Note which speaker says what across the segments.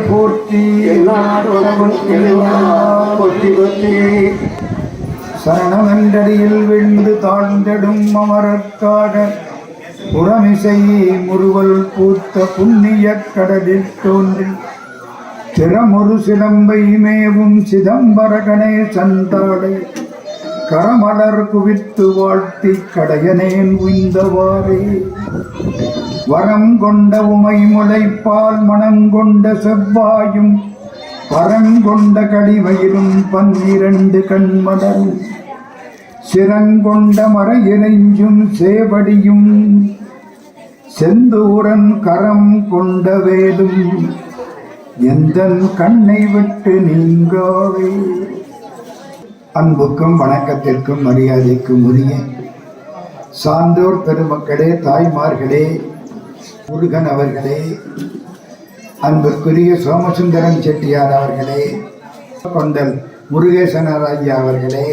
Speaker 1: போற்றி
Speaker 2: போற்றி போற்றி.
Speaker 1: சரணமென்றடியில் விழுந்து தாழ்ந்தெடும் அமரர்க்காக புறமிசை முறுவல் பூத்த புண்ணிய கடலில் தோன்றி திறமொரு சிலம்பை மேவும் சிதம்பர கணேசன் தாளை கரமலர் குவித்து வாழ்த்தி கடையனேன் உய்ந்தவாறே வரம் கொண்ட உமை முளைப்பால் மனங்கொண்ட செவ்வாயும் பரங்கொண்ட கடிவயிலும் 12 கண்மலரும் சிரங்கொண்ட மர இறைஞ்சும் சேவடியும் செந்தூரன் கரம் கொண்ட வேலும் எந்தன் கண்ணை விட்டு நீங்காவே. அன்புக்கும் வணக்கத்திற்கும் மரியாதைக்கும் உரிய சான்றோர் பெருமக்களே, தாய்மார்களே, முருகன் அவர்களே, அன்பிற்குரிய சோமசுந்தரம் செட்டியார் அவர்களே, கொண்டல் முருகேசனர் ஐயா அவர்களே,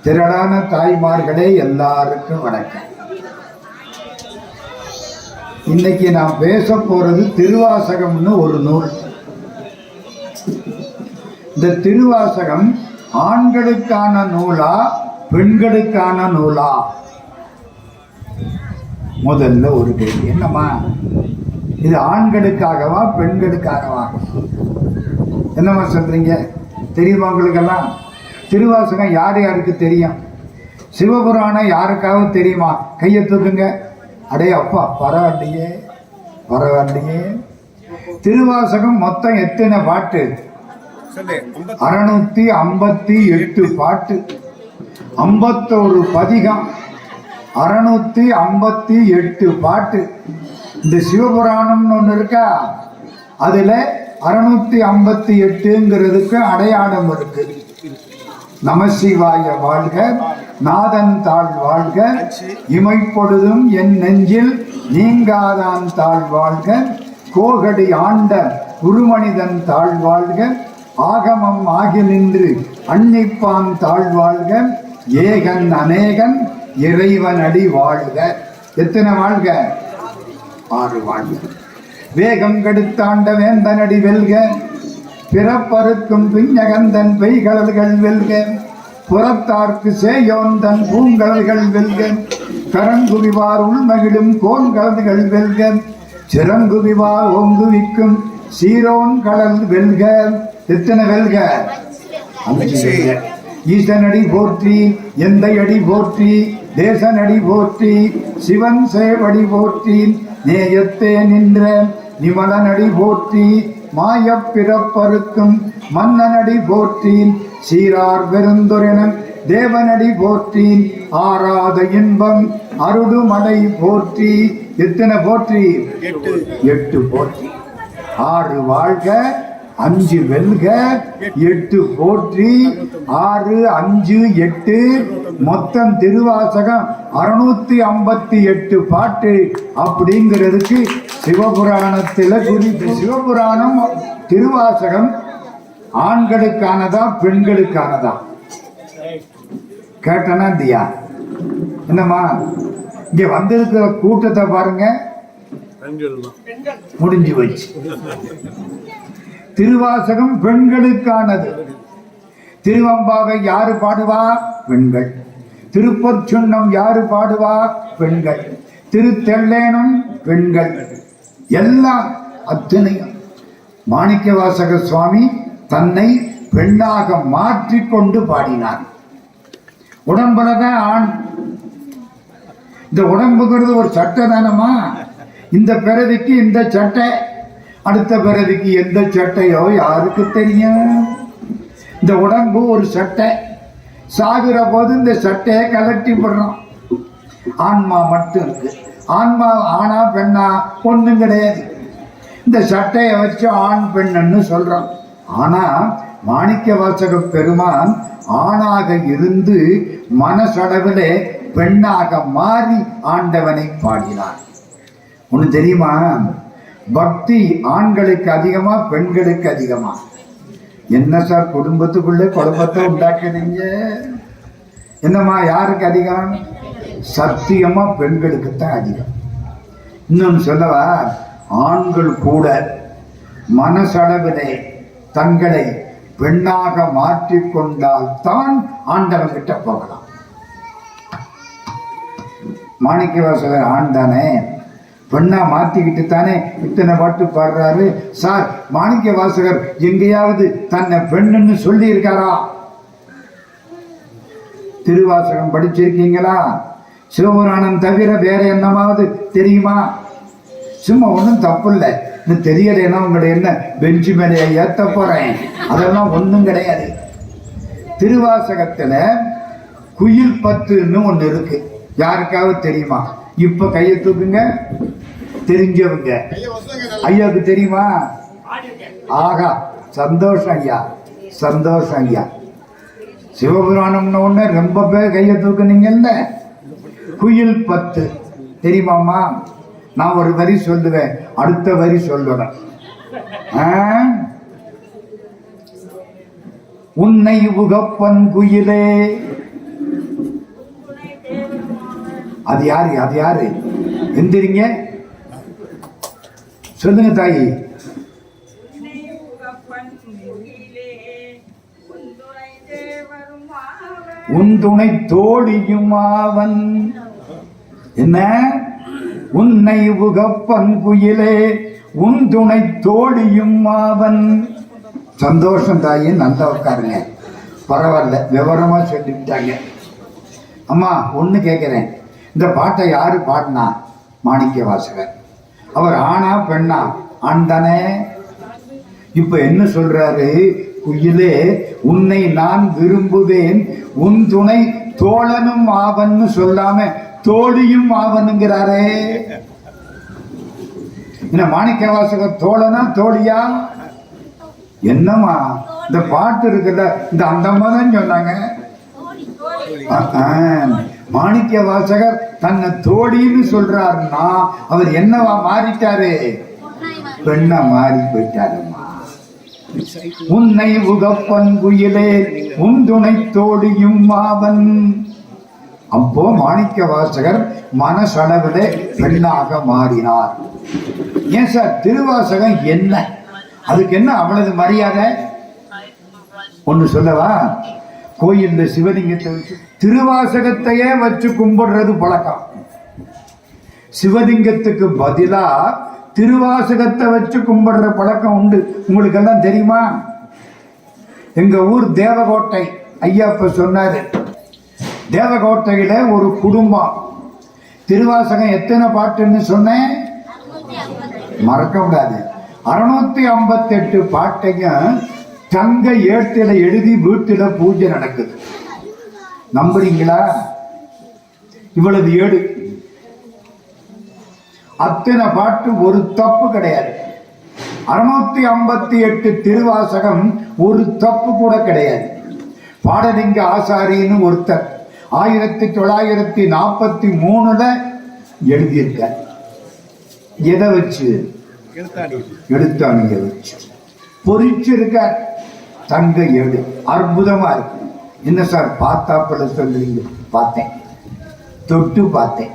Speaker 1: திரளான தாய்மார்களே, எல்லாருக்கும் வணக்கம். இன்னைக்கு நாம் பேச போறது திருவாசகம்னு ஒரு நூல். இந்த திருவாசகம் ஆண்களுக்கான நூலா பெண்களுக்கான நூலா? முதல்ல ஒரு கேள்வி. என்னம்மா இது ஆண்களுக்காகவா பெண்களுக்காகவா? என்னம்மா சொல்றீங்க? தெரியுமா உங்களுக்கெல்லாம்? திருவாசகம் யார் யாருக்கு தெரியும்? சிவபுராணம் யாருக்காக தெரியுமா? கையை தூக்குங்க. அடே அப்பா, பரவாயில்லையே பரவாயில்லையே. திருவாசகம் மொத்தம் எத்தனை பாட்டு? 658 பாட்டு, 51 பதிகம், 658 பாட்டு. இந்த சிவபுராணம்னு ஒன்று இருக்கா, அதுல 658ங்கிறதுக்கு அடையாளம் இருக்கு. நமசிவாய வாழ்க, நாதன் தாழ் வாழ்க, இமைப்பொழுதும் என் நெஞ்சில் நீங்காதான் தாழ் வாழ்க, கோகடி ஆண்ட குருமனிதன் தாழ் வாழ்க, ஆகமம் ஆகி நின்று அன்னிப்பான் தாழ் வாழ்க, ஏகன் அநேகன் இறைவன் அடி வாழ்க. எத்தனை வாழ்க? 6 வாழ்க. வேகம் கெடுத்தாண்ட வேந்தனடி வெல்க, பிறப்பருக்கும் பிஞ்சகந்தன் பெய்கடல்கள் வெல்க, புறத்தார்க்கு சேயோந்தன் பூங்கடல்கள் வெல்க, கரங்குவிவார் உள்மகிழும் கோன்கடல்கள் வெல்க, சிறங்குவிவார் ஓங்குவிக்கும் சீரோன் கடல் வெல்க. எத்தனை வெல்க? ஈசனடி போற்றி, எந்த அடி போற்றி, தேசனடி போற்றி, சிவன் சேவடி போற்றி, நேயத்தே நின்ற நிமலனடி போற்றி, மாயப் பிறப்பருக்கும் மன்னனடி போற்றி, சீரார் பெருந்துரையன் தேவனடி போற்றி, ஆராத இன்பம் அருடுமலை போற்றி. எத்தனை போற்றி? 8 போற்றி. 6 வாழ்க, 5 வெல்க, 8 போற்றி, 6, 5, 8 மொத்தம் திருவாசகம் 658 பாட்டு. அப்படிங்கிறதுக்கு சிவபுராணத்தில் குறிப்பு. சிவபுராணம் திருவாசகம் ஆண்களுக்கானதா பெண்களுக்கானதா? கேட்டனா தியா? என்னம்மா இங்க வந்திருக்கிற கூட்டத்தை பாருங்க, முடிஞ்சு வச்சு. திருவாசகம் பெண்களுக்கானது. திருவம்பாவை யாரு பாடுவா? பெண்கள். திருப்பொற்சுன்னம் யாரு பாடுவா? பெண்கள். திருத்தெல்லேனும் பெண்கள். எல்லாம் அத்தனையும் மாணிக்கவாசக சுவாமி தன்னை பெண்ணாக மாற்றிக்கொண்டு பாடினார். உடம்புலதான் ஆண். இந்த உடம்புங்கிறது ஒரு சட்டை தானமா? இந்த பிறவிக்கு இந்த சட்டை, அடுத்த பிறவிக்கு எந்த சட்டையோ யாருக்கு தெரியும்? இந்த உடம்பு ஒரு சட்டை. சாகுற போது இந்த சட்டையை கலட்டி விடுறோம். ஆன்மா மட்டும் இருக்கு. ஆன்மா ஆணா பெண்ணா? ஒண்ணும் கிடையாது. இந்த சட்டையை வச்சு ஆண் பெண்ணுன்னு சொல்றோம். ஆனா மாணிக்கவாசக பெருமான் ஆணாக இருந்து மனசளவிலே பெண்ணாக மாறி ஆண்டவனை பாடினார். ஒண்ணு தெரியுமா? பக்தி ஆண்களுக்கு அதிகமா பெண்களுக்கு அதிகமா? என்ன சார் குடும்பத்துக்குள்ளே குழப்பத்தை உண்டாக்குறீங்க? என்னம்மா யாருக்கு அதிகம்? சத்தியமா பெண்களுக்கு தான் அதிகம். இன்னொன்னு சொல்லவா? ஆண்கள் கூட மனசளவிலே தங்களை பெண்ணாக மாற்றிக்கொண்டால் தான் ஆண்டவன் கிட்ட போகலாம். மாணிக்கவாசகர் ஆண் தானே, பெண்ணா மாத்திக்கிட்டு தானே இத்தனை பாட்டு பாடுறாரு. சார், மாணிக்கவாசகர் எங்கேயாவது தன்னை பெண்ணுன்னு சொல்லி இருக்காரா? திருவாசகம் படிச்சிருக்கீங்களா? சிவபுராணம் தவிர வேற என்னமாவது தெரியுமா? சும்மா ஒன்றும் தப்பு இல்லை. இது தெரியலைன்னா உங்களை என்ன பெஞ்சு மேலையை ஏற்ற போறேன்? அதெல்லாம் ஒன்றும் கிடையாது. திருவாசகத்துல குயில் பத்துன்னு ஒன்று இருக்கு. யாருக்காவது தெரியுமா? இப்ப கையை தூக்குங்க. தெரிஞ்சவங்க. ஐயாவுக்கு தெரியுமா? ஆகா, சந்தோஷம் ஐயா, சந்தோஷம் ஐயா. சிவபுராணம்னு ஒண்ணு ரொம்ப பேர் கையை தூக்குனீங்கல்ல. குயில் பத்து தெரியுமாமா? நான் ஒரு வரி சொல்லுவேன், அடுத்த வரி சொல்லணும். உன்னை உகப்பன் குயிலே. அது யாரு? அது யாரு? எந்திரிங்க, சொல்லுங்க தாயி. உன் துணை தோழியும் அவன். என்ன? உன்னை உகப்பன் குயிலே, உன் துணை தோழியும் அவன். சந்தோஷம் தாயி, நல்லா உட்காருங்க. பரவாயில்ல, விவரமா சொல்லிவிட்டாங்க. அம்மா, ஒண்ணு கேட்கிறேன், இந்த பாட்டை யாரு பாடினா? மாணிக்கவாசகர். அவர் ஆணா பெண்ணா? ஆண் தானே. இப்ப என்ன சொல்றாரு? குயிலே, உன்னை நான் விரும்புவேன், உன் துணை தோழனும் ஆவன்னு சொல்லாம தோழியும் ஆவனுங்கிறாரே. என்ன மாணிக்கவாசகர் தோழனா தோழியா? என்னம்மா இந்த பாட்டு இருக்குல்ல, இந்த அந்த தான் சொன்னாங்க. மாணிக்கவாசகர் தன்னை தோழின்னு சொல்றாருன்னா அவர் என்னவா மாறிட்டாரு? பெண்ணா மாறி போயிட்டாருமா. உன்னை உகப்பன் குயிலே, உன் துணை தோழியும் அவன். அப்போ மாணிக்கவாசகர் மனசளவிலே பெண்ணாக மாறினார். ஏன் சார் திருவாசகம் என்ன, அதுக்கு என்ன அவ்வளவு மரியாதை? ஒன்னு சொல்லவா? கோயில்ல சிவலிங்கத்தை வச்சு திருவாசகத்தையே வச்சு கும்பிடுறது பழக்கம். சிவலிங்கத்துக்கு பதிலா திருவாசகத்தை வச்சு கும்பிடுற பழக்கம் உண்டு. உங்களுக்கு எல்லாம் தெரியுமா? எங்க ஊர் தேவகோட்டை. ஐயா இப்ப சொன்னாரு, தேவகோட்டையில ஒரு குடும்பம். திருவாசகம் எத்தனை பாட்டுன்னு சொன்னேன்? மறக்க கூடாது. 658 பாட்டையும் தங்க ஏட்டில எழுதி வீட்டில பூஜை நடக்குது. நம்புறீங்களா? இவ்வளவு ஏடு, அத்தனை பாட்டு, ஒரு தப்பு கிடையாது. 658 திருவாசகம் ஒரு தப்பு கூட கிடையாது. பாடலிங்க ஆசாரின்னு ஒருத்தர் 1943 எழுதியிருக்க. எதை வச்சு? எழுத்தாணிய வச்சு பொறிச்சிருக்க. தங்க ஏடு அற்புதமா இருக்கு. என்ன சார் பார்த்தாப்புல சொல்றீங்க? பார்த்தேன், தொட்டு பார்த்தேன்.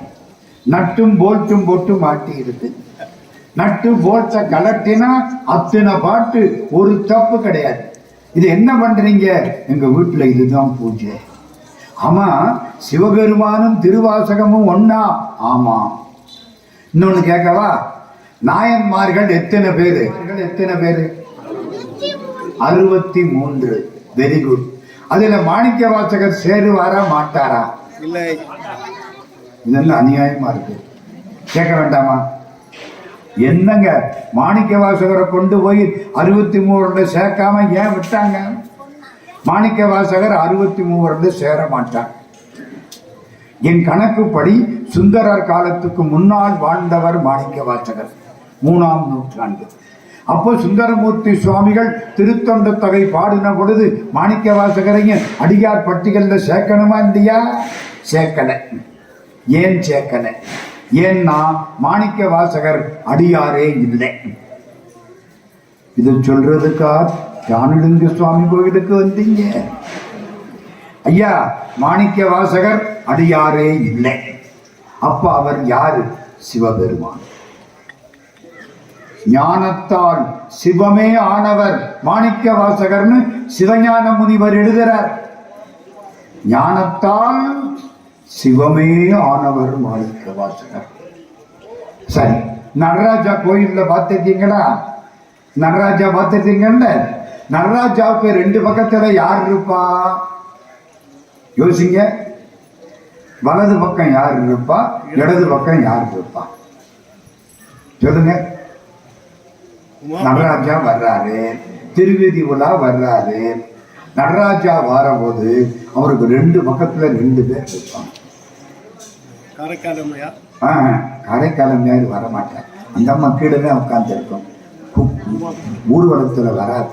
Speaker 1: நட்டும் போல்ட்டும் போட்டு மாட்டி இருக்கு. நட்டு போல்ட்ட கலட்டினா அத்தனை பாட்டு, ஒரு தப்பு கிடையாது. இது என்ன பண்றீங்க? எங்க வீட்டுல இதுதான் பூஜை. ஆமா, சிவபெருமானும் திருவாசகமும் ஒன்னா? ஆமா. இன்னொன்னு கேட்கவா? நாயன்மார்கள் எத்தனை பேரு? எத்தனை பேரு? 63. Very good. அதுல மாணிக்கவாசகர் சேருவாரா மாட்டாரா? இல்லை. இதெல்லாம் அநியாயமா இருக்கு. கேட்க வேண்டாமா? என்னங்க, மாணிக்கவாசகரை கொண்டு போய் 63 சேர்க்காம ஏன் விட்டாங்க? மாணிக்கவாசகர் 63 சேர மாட்டார். என் கணக்குப்படி சுந்தரர் காலத்துக்கு முன்னால் வாழ்ந்தவர் மாணிக்கவாசகர், 3ஆம் நூற்றாண்டு. அப்போ சுந்தரமூர்த்தி சுவாமிகள் திருத்தொண்ட தொகை பாடின பொழுது மாணிக்கவாசகரையும் அடியார் பட்டியல்ல சேர்க்கணுமா இல்லையா? சேர்க்கல. ஏன் சேர்க்கல? ஏன்னா மாணிக்கவாசகர் அடியாரே இல்லை. இது சொல்றதுக்கா ஞானலிங்க சுவாமி கோயிலுக்கு வந்தீங்க? ஐயா, மாணிக்கவாசகர் அடியாரே இல்லை. அப்ப அவர் யாரு? சிவபெருமான். ஞானத்தால் சிவமே ஆனவர் மாணிக்க வாசகர்னு சிவஞான முனிவர் எழுதுறார். ஞானத்தால் சிவமே ஆனவர் மாணிக்க வாசகர். சரி, நடராஜா கோயில்ல பார்த்துருக்கீங்களா? நடராஜா பார்த்துருக்கீங்கல்ல? நடராஜாவுக்கு ரெண்டு பக்கத்துல யார் இருப்பா? யோசிங்க. வலது பக்கம் யார் இருப்பா, இடது பக்கம் யார் இருப்பா? சொல்லுங்க. நடராஜா வர்றாரு, திருவீதி உலா வர்றாரு. நடராஜா வரபோது அவருக்கு ரெண்டு பக்கத்துல ரெண்டு பேர் இருப்பாங்க. காரைக்காலமையாரு வரமாட்டார். அந்த அம்மா கீழே உட்கார்ந்து இருக்கும். ஊர்வலத்துல வராது.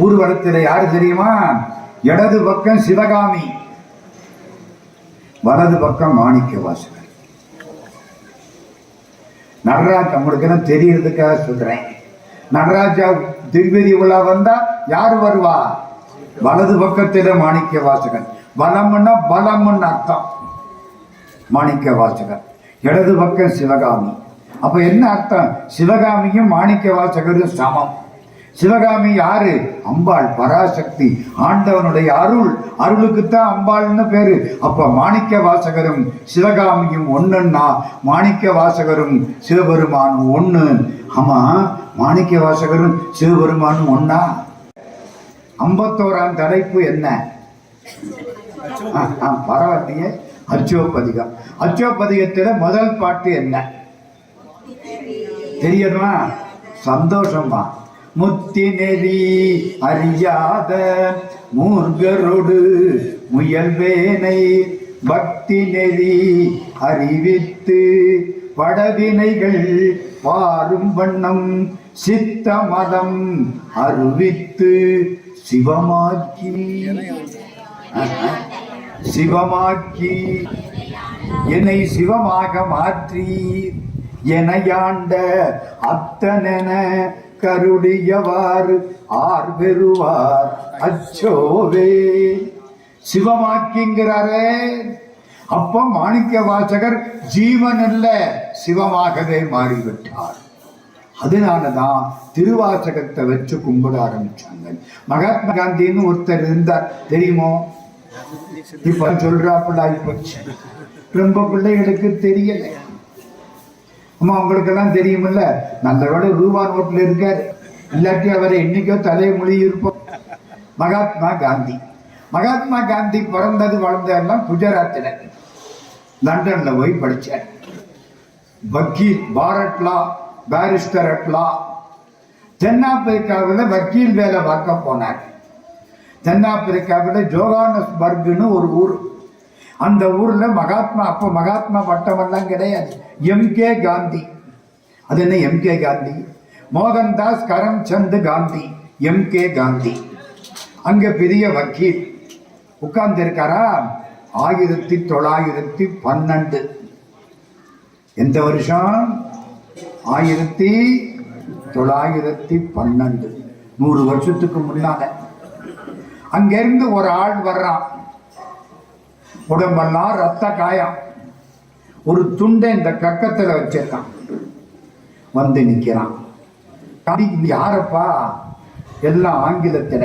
Speaker 1: ஊர்வலத்துல யாரு தெரியுமா? இடது பக்கம் சிவகாமி, வலது பக்கம் மாணிக்க வாசகர். நடராஜ் உங்களுக்கு தெரியறதுக்காக சொல்றேன். நடராஜா திருவதி உலா வந்தா யாரு வருவா? வலது பக்கத்தில மாணிக்க வாசகர். வலம்னா பலம்னு அர்த்தம். மாணிக்க வாசகர் இடது பக்கம் சிவகாமி. அப்ப என்ன அர்த்தம்? சிவகாமியும் மாணிக்க வாசகரும் சமம். சிவகாமி யாரு? அம்பாள், பராசக்தி, ஆண்டவனுடைய அருள். அருளுக்குத்தான் அம்பாள்னு பேரு. அப்ப மாணிக்க வாசகரும் சிவகாமியும் ஒண்ணுன்னா மாணிக்க வாசகரும் சிவபெருமானும் ஒண்ணு. ஆமா, மாணிக்க வாசகரும் சிவபெருமானும் ஒன்னா? 51ஆம் தலைப்பு என்ன? பரவாயில்லையே. அச்சோப்பதிகம். அச்சோப்பதிகத்துல முதல் பாட்டு என்ன தெரியுமா? சந்தோஷமா. முத்தி நெறி அறியாத மூர்கரோடு முயல்வேனை பக்தி நெறி அறிவித்து படவினைகள் பாரும் வண்ணம் சித்த மதம் அறிவித்து சிவமாக்கி என்னை சிவமாக மாற்றி எனையாண்ட அத்தனென கருடியவாறு ஆர் பெறுவார் அச்சோவே. சிவமாக்கிங்கிறாரே. அப்ப மாணிக்க வாசகர் ஜீவன் அல்ல, சிவமாகவே மாறிவிட்டார். அதனாலதான் திருவாசகத்தை வச்சு கும்பிட ஆரம்பிச்சாங்க. மகாத்மா காந்தின்னு ஒருத்தர் இருந்தார், தெரியுமோ? இப்ப சொல்றாப்புல ஆயிப்போச்சு. ரொம்ப பிள்ளைகளுக்கு தெரியல. அம்மா உங்களுக்கு எல்லாம் தெரியுமில்ல. நல்லவேளை ரூபா நோட்ல இருக்காரு, இல்லாட்டி அவரை என்னைக்கோ தலைமொழி இருப்போம். மகாத்மா காந்தி. மகாத்மா காந்தி பிறந்தது வளர்ந்ததெல்லாம் குஜராத்தில், லண்டன்ல போய் படிச்சார். வக்கீல், பாரட்லா, பாரிஸ்டர் அட்லா. தென்னாப்பிரிக்காவில் வக்கீல் வேலை பார்க்க போனார். தென்னாப்பிரிக்காவில் ஜோகானஸ்பர்க்னு ஒரு ஊர். அந்த ஊர்ல மகாத்மா, அப்ப மகாத்மா பட்டமெல்லாம் கிடையாது, எம்கே காந்தி. அது என்ன எம்கே காந்தி? மோகன்தாஸ் கரம்சந்த் காந்தி, எம்கே காந்தி. அங்க பெரிய வக்கீல் உட்கார்ந்து இருக்காரா. 1912. எந்த வருஷம்? 1912. 100 வருஷத்துக்கு முன்னால. அங்கிருந்து ஒரு ஆள் வர்றான். உடம்பெல்லாம் ரத்த காயம். ஒரு துண்டை இந்த கக்கத்துல வச்சிருக்கான். வந்து நிக்கிறான். யாரப்பா? எல்லாம் ஆங்கிலத்துல.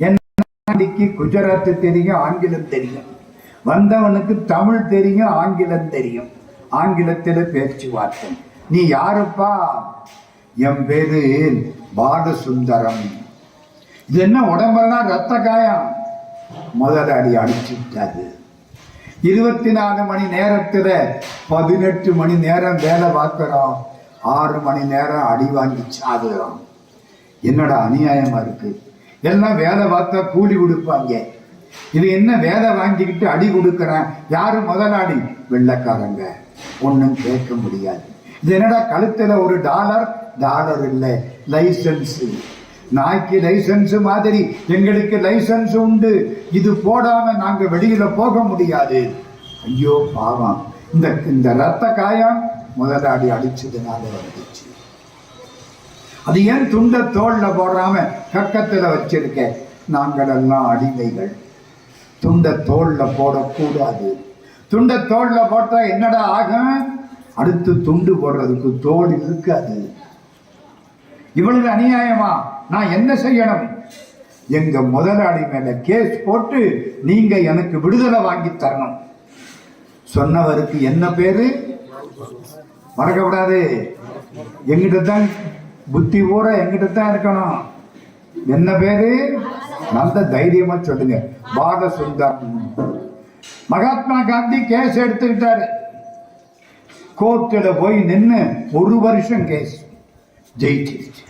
Speaker 1: என்னக்கு குஜராத் தெரியும், ஆங்கிலம் தெரியும். வந்தவனுக்கு தமிழ் தெரியும், ஆங்கிலம் தெரியும். ஆங்கிலத்துல பேச்சுவார்த்தை. நீ யாருப்பா? என் பேரு பாலசுந்தரம். இது என்ன உடம்பெல்லாம் ரத்த காயம்? முதலாளி அடிச்சுட்டாரு. 24 மணி நேரத்துல 18 மணி நேரம் வேலை பார்க்கிறோம், 6 மணி நேரம் அடி வாங்கி சாதுறோம். என்னடா அநியாயமா இருக்கு. எல்லாம் வேலை பார்த்தா கூலி கொடுப்பாங்க. இது என்ன வேலை வாங்கிக்கிட்டு அடி கொடுக்கறேன்? யாரு முதலாளி? வெள்ளைக்காரங்க. ஒன்னும் கேட்க முடியாது. இது என்னடா கழுத்துல ஒரு டாலர் இல்லை, லைசன்ஸ். நாய்க்கு லைசன்ஸ் மாதிரி எங்களுக்கு லைசன்ஸ் உண்டு. இது போடாம நாங்க வெளியில போக முடியாது. ஐயோ பாவம். இந்த ரத்த காயம் முதலாளி அடிச்சதுனால வந்துச்சு. அது ஏன் துண்ட தோல்ல போடாம கக்கத்துல வச்சிருக்க? நாங்கள் எல்லாம் அடிமைகள். துண்ட தோல்ல போடக்கூடாது. துண்ட தோல்ல போட்டா என்னடா ஆகும்? அடுத்து துண்டு போடுறதுக்கு தோல் இருக்காது. இவ்வளவு அநியாயமா? நான் என்ன செய்யணும்? எங்க முதலாளி மேல கேஸ் போட்டு நீங்க எனக்கு விடுதலை வாங்கி தரணும். சொன்னவருக்கு என்ன பேரு? மறக்கக்கூடாது. எங்கிட்ட தான் புத்தி பூரா எங்கிட்ட தான் இருக்கணும். என்ன பேரு? நல்ல தைரியமா சொல்லுங்க. பாலசுந்தரம். மகாத்மா காந்தி கேஸ் எடுத்துக்கிட்டாரு. கோர்ட்டில் போய் நின்று 1 வருஷம் கேஸ் ஜெயிச்சிருச்சு.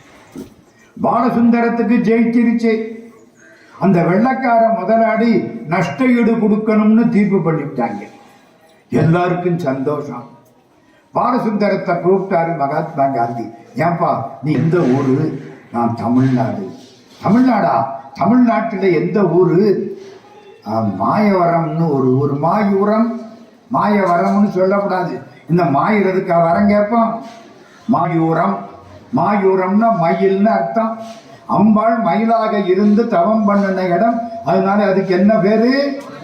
Speaker 1: பாலசுந்தரத்துக்கு ஜெயிச்சிருச்சு. அந்த வெள்ளக்கார முதலாளி நஷ்ட ஈடு கொடுக்கணும்னு தீர்ப்பு பண்ணிவிட்டாங்க. எல்லாருக்கும் சந்தோஷம். பாலசுந்தரத்தை கூப்பிட்டாரு மகாத்மா காந்தி. ஏன்பா நீ எந்த ஊரு? நான் தமிழ்நாடு. தமிழ்நாடா? தமிழ்நாட்டில் எந்த ஊரு? மாயவரம்னு ஒரு ஊர். மாயூரம், மாயவரம்னு சொல்லக்கூடாது. இந்த மாயிறதுக்கு வரம் கேட்போம். மாயூரம். மாயூரம்னா மயில்னு அர்த்தம். அம்பாள் மயிலாக இருந்து தவம் பண்ணின இடம். அதனால அதுக்கு என்ன பேரு?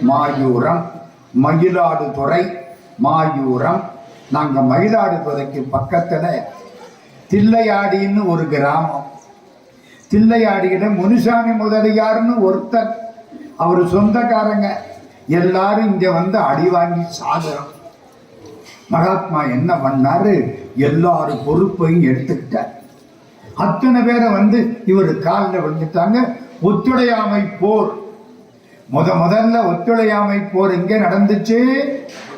Speaker 1: மாயூரம். மயிலாடுதுறை, மாயூரம். நாங்க மயிலாடுதுறைக்கு பக்கத்துல தில்லையாடின்னு ஒரு கிராமம். தில்லையாடியிட முனுசாமி முதலியார்னு ஒருத்தர், அவர் சொந்தக்காரங்க. எல்லாரும் இங்க வந்து அடி வாங்கி சாகுறோம். மகாத்மா என்ன பண்ணாரு? எல்லாரும் பொறுப்பையும் எடுத்துக்கிட்டார். அத்தனை பேரை வந்து இவர் காலில் விழுந்துட்டாங்க. ஒத்துழையாமை போர். முதல்ல ஒத்துழையாமை போர் எங்கே நடந்துச்சு?